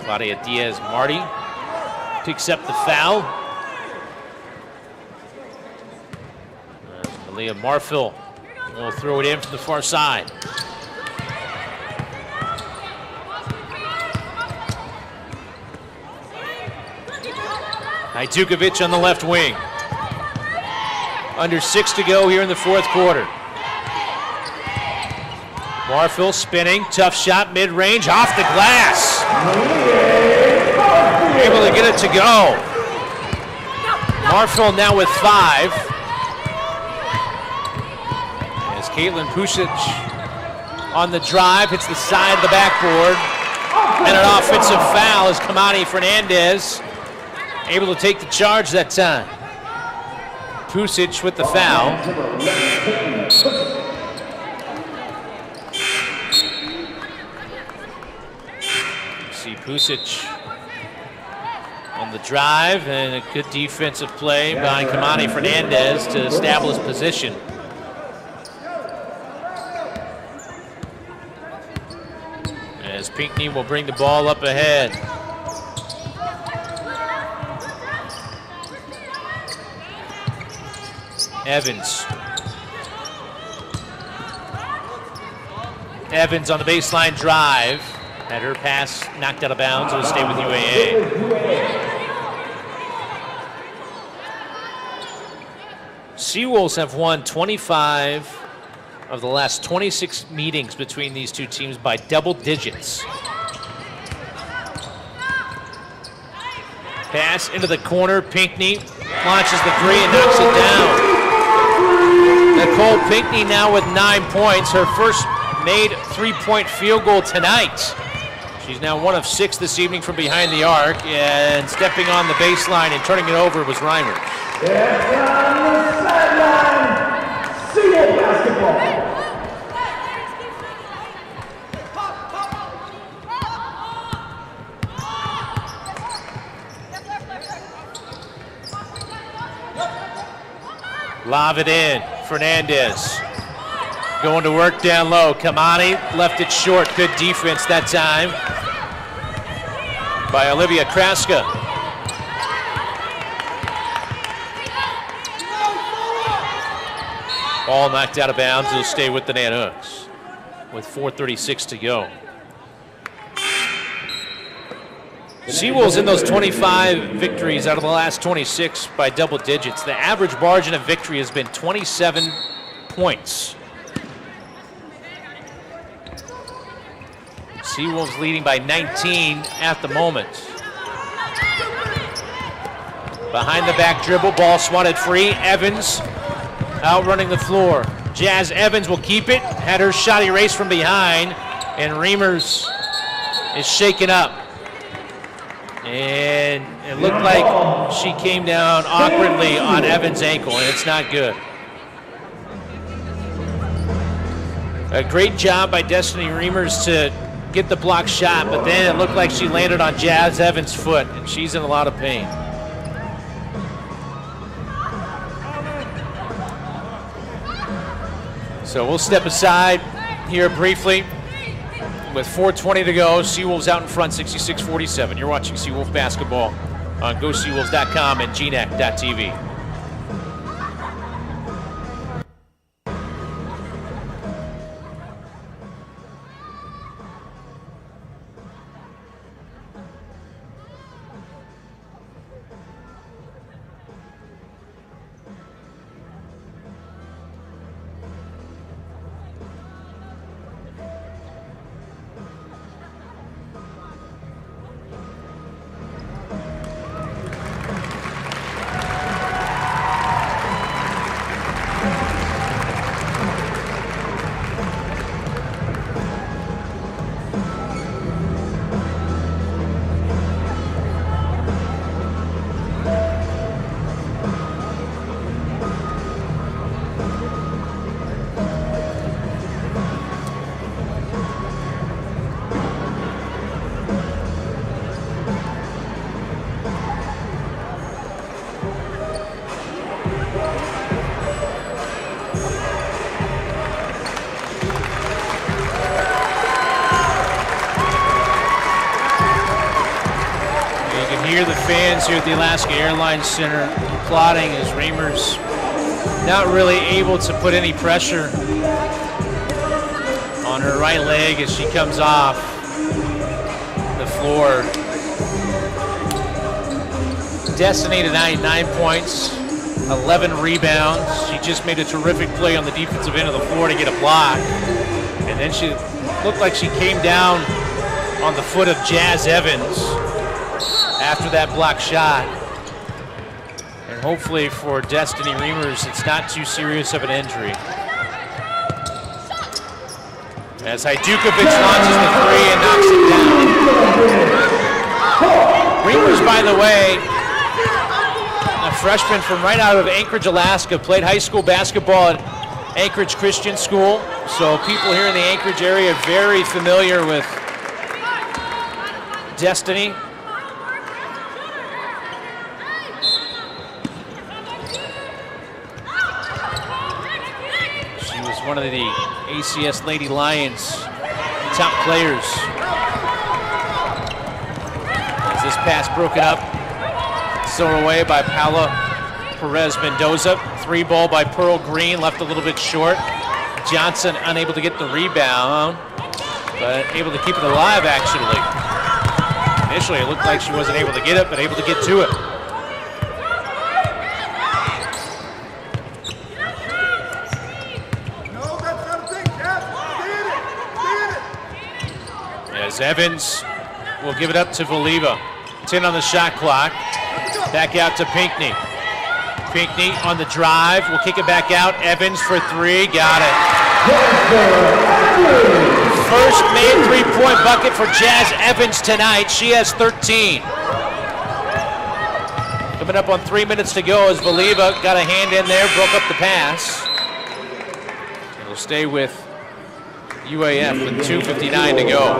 Claudia Diaz-Marty picks up the foul. Malia Marfil will throw it in from the far side. Hajdukovic on the left wing. Under 6 to go here in the fourth quarter. Marfil spinning, tough shot, mid-range, off the glass. Able to get it to go. Marfil now with 5. As Caitlin Pusic on the drive, hits the side of the backboard. And an offensive foul as Kamani Fernandez able to take the charge that time. Pusic with the foul. See Pusic on the drive, and a good defensive play by Kamani Fernandez to establish position. Pinckney will bring the ball up ahead. Evans. Evans on the baseline drive. Had her pass knocked out of bounds. It'll stay with UAA. Seawolves have won 25 of the last 26 meetings between these two teams by double digits. Pass into the corner. Pinckney launches the three and knocks it down. Nicole Pinckney now with 9 points. Her first made three-point field goal tonight. She's now 1 of 6 this evening from behind the arc, and stepping on the baseline and turning it over was Reimer. It's on the sideline, Seawolves basketball. Lob it in. Fernandez going to work down low. Kamani left it short. Good defense that time by Olivia Kraska. Ball knocked out of bounds. It'll stay with the Nanooks with 4:36 to go. Seawolves in those 25 victories out of the last 26 by double digits. The average margin of victory has been 27 points. Seawolves leading by 19 at the moment. Behind the back dribble, ball swatted free. Evans outrunning the floor. Jazz Evans will keep it. Had her shot erased from behind, and Reimers is shaken up. And it looked like she came down awkwardly on Evans' ankle, and it's not good. A great job by Destiny Reimers to get the block shot, but then it looked like she landed on Jazz Evans' foot, and she's in a lot of pain. So we'll step aside here briefly. With 4:20 to go, Seawolves out in front, 66-47. You're watching Seawolf basketball on GoSeawolves.com and GNAC.tv. Hear the fans here at the Alaska Airlines Center applauding as Reimers not really able to put any pressure on her right leg as she comes off the floor. Destiny tonight, 9 points, 11 rebounds. She just made a terrific play on the defensive end of the floor to get a block. And then she looked like she came down on the foot of Jazz Evans after that block shot. And hopefully for Destiny Reimers, it's not too serious of an injury. As Hajdukovic launches the three and knocks it down. Reimers, by the way, a freshman from right out of Anchorage, Alaska, played high school basketball at Anchorage Christian School. So people here in the Anchorage area are very familiar with Destiny. One of the ACS Lady Lions top players pass broken up. Thrown away by Paula Perez Mendoza. 3 ball by Pearl Green, left a little bit short. Johnson unable to get the rebound, but able to keep it alive, actually. Initially, it looked like she wasn't able to get it, but able to get to it. As Evans will give it up to Voliva. 10 on the shot clock. Back out to Pinckney. Pinckney on the drive. Will kick it back out. Evans for 3. Got it. First made 3-point bucket for Jazz Evans tonight. She has 13. Coming up on 3 minutes to go as Voliva got a hand in there, broke up the pass. It'll stay with UAF with 2:59 to go.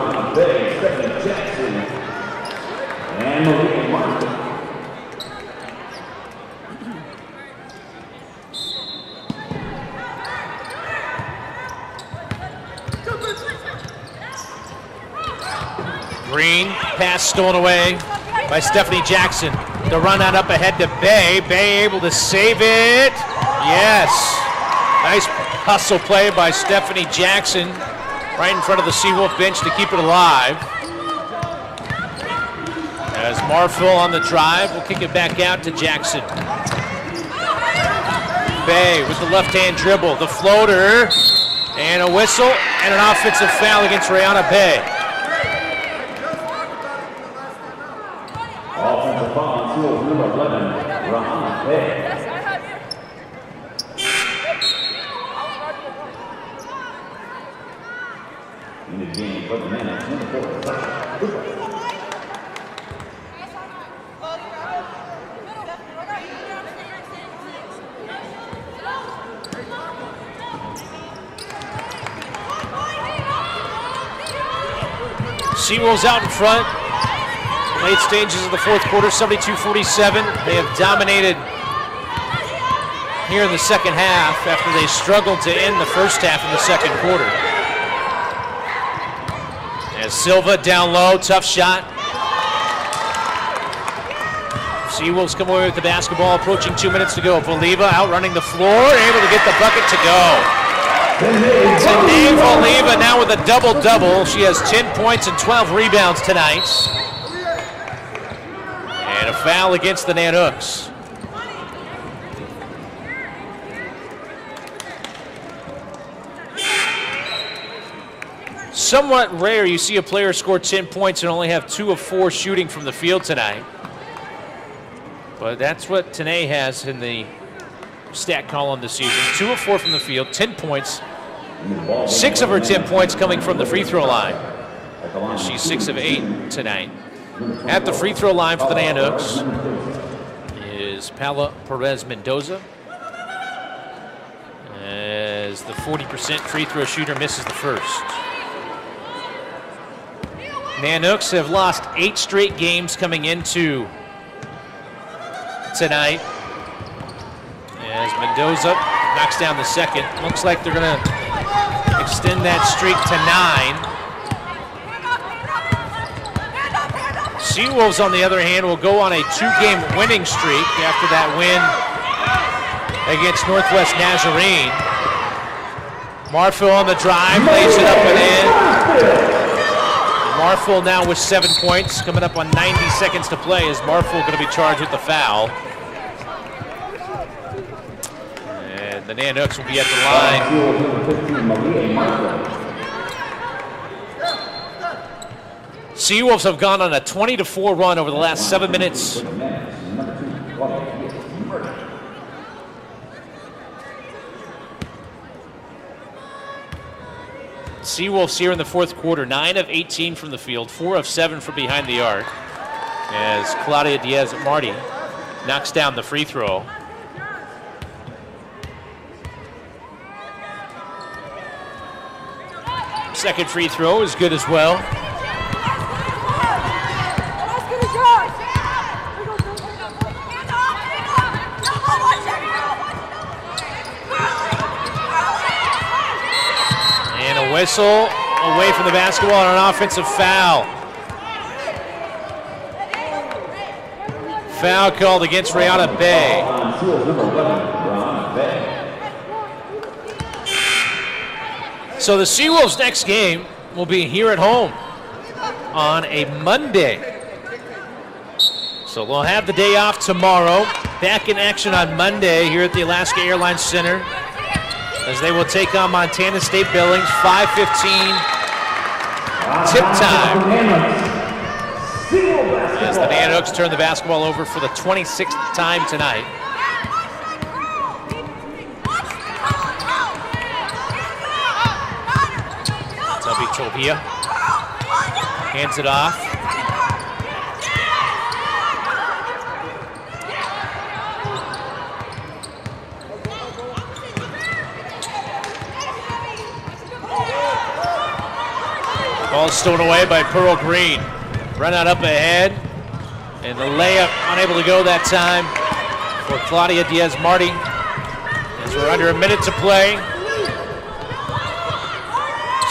Green, pass stolen away by Stephanie Jackson. The run out up ahead to Bay. Bay able to save it. Yes. Nice hustle play by Stephanie Jackson right in front of the Seawolf bench to keep it alive. As Marfil on the drive will kick it back out to Jackson. Bay with the left-hand dribble. The floater and a whistle and an offensive foul against Rihanna Bay. Offensive foul on Seawolves number 11, Rihanna Bay. In the game for the Nanooks, number 4. Seawolves out in front. Late stages of the fourth quarter, 72-47. They have dominated here in the second half after they struggled to end the first half of the second quarter. As Silva down low, tough shot. Seawolves come away with the basketball, approaching 2 minutes to go. Voliva outrunning the floor, able to get the bucket to go. Tanae Voliva now with a double-double. She has 10 points and 12 rebounds tonight. And a foul against the Nanooks. Somewhat rare you see a player score 10 points and only have 2 of 4 shooting from the field tonight. But that's what Tanae has in the stat column this season. 2 of 4 from the field, 10 points. 6 of her 10 points coming from the free throw line. She's 6 of 8 tonight. At the free throw line for the Nanooks is Paula Perez Mendoza. As the 40% free throw shooter misses the first. Nanooks have lost 8 straight games coming into tonight. As Mendoza knocks down the second. Looks like they're going to extend that streak to 9. Seawolves, on the other hand, will go on a 2-game winning streak after that win against Northwest Nazarene. Marfil on the drive, lays it up and in. Marfil now with 7 points, coming up on 90 seconds to play. Is Marfil going to be charged with the foul? And the Nanooks will be at the line. Seawolves have gone on a 20-4 run over the last 7 minutes. Seawolves here in the fourth quarter, 9 of 18 from the field, 4 of 7 from behind the arc. As Claudia Diaz-Marti knocks down the free throw. Second free throw is good as well. Whistle away from the basketball and an offensive foul. foul called against Rihanna Bay. On Seawolves number 11, Rihanna Bay. So the Seawolves' next game will be here at home on a Monday. So we'll have the day off tomorrow. Back in action on Monday here at the Alaska Airlines Center as they will take on Montana State Billings. 5:15 tip time as the Nanooks turn the basketball over for the 26th time tonight. Tobia hands it off. Ball stolen away by Pearl Green. Run out up ahead, and the layup unable to go that time for Claudia Diaz-Marti as we're under a minute to play.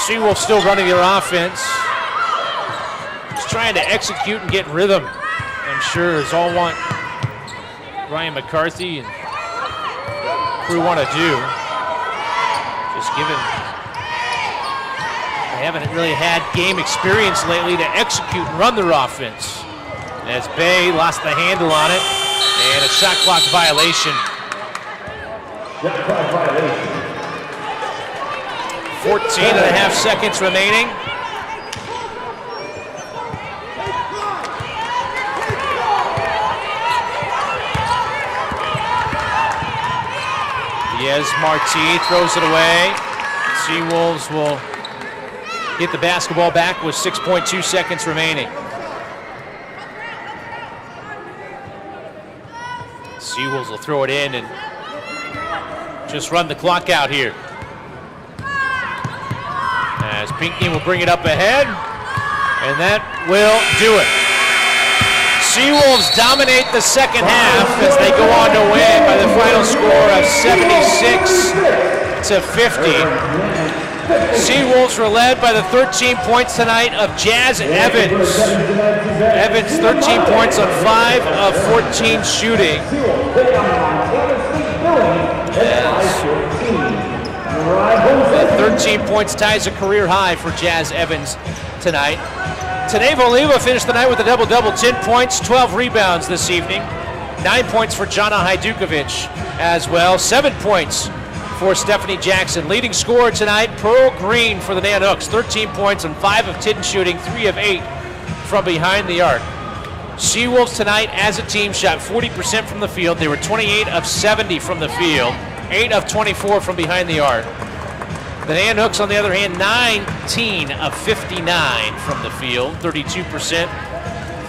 Seawolves still running their offense. Just trying to execute and get rhythm, I'm sure, is all Ryan McCarthy and crew want to do. Just given they haven't really had game experience lately to execute and run their offense. As Bay lost the handle on it, and a shot clock violation. Shot clock violation. 14 and a half seconds remaining. Diaz-Marti throws it away. Seawolves will get the basketball back with 6.2 seconds remaining. Seawolves will throw it in and just run the clock out here. As Pinckney will bring it up ahead, and that will do it. Seawolves dominate the second half as they go on to win by the final score of 76-50. Seawolves were led by the 13 points tonight of Jazz Evans. Evans 13 points on 5 of 14 shooting. 13 points ties a career high for Jazz Evans tonight. Tadeva Oliva finished the night with a double-double, 10 points, 12 rebounds this evening. 9 points for Jana Hajdukovic as well. 7 points for Stephanie Jackson. Leading scorer tonight, Pearl Green for the Nanooks. 13 points on 5 of 10 shooting, 3 of 8 from behind the arc. Seawolves tonight as a team shot 40% from the field. They were 28 of 70 from the field, 8 of 24 from behind the arc. The Nanooks, on the other hand, 19 of 59 from the field, 32%,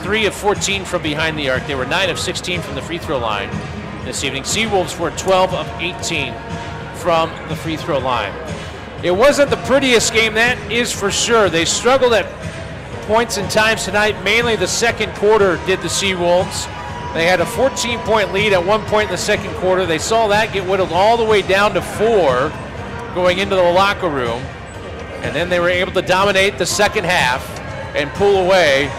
3 of 14 from behind the arc. They were 9 of 16 from the free throw line this evening. Seawolves were 12 of 18 from the free throw line. It wasn't the prettiest game, that is for sure. They struggled at points and times tonight. Mainly the second quarter did the Seawolves. They had a 14-point lead at one point in the second quarter. They saw that get whittled all the way down to 4 going into the locker room. And then they were able to dominate the second half and pull away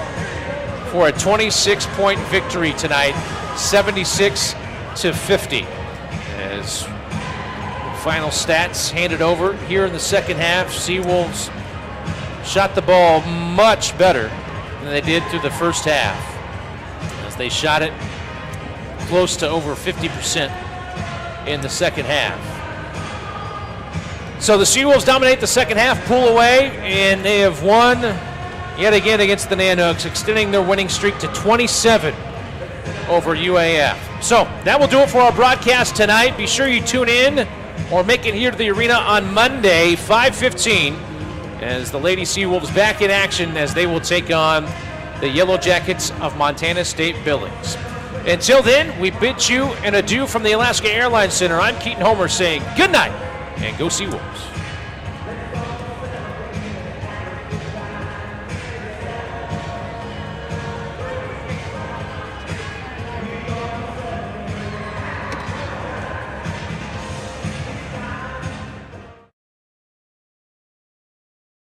for a 26-point victory tonight, 76-50. As final stats handed over here in the second half, Seawolves shot the ball much better than they did through the first half, as they shot it close to over 50% in the second half. So the Seawolves dominate the second half, pull away, and they have won yet again against the Nanooks, extending their winning streak to 27 over UAF. So that will do it for our broadcast tonight. Be sure you tune in or make it here to the arena on Monday, 5:15, as the Lady Seawolves back in action as they will take on the Yellow Jackets of Montana State Billings. Until then, we bid you an adieu from the Alaska Airlines Center. I'm Keaton Homer saying good night and go Seawolves.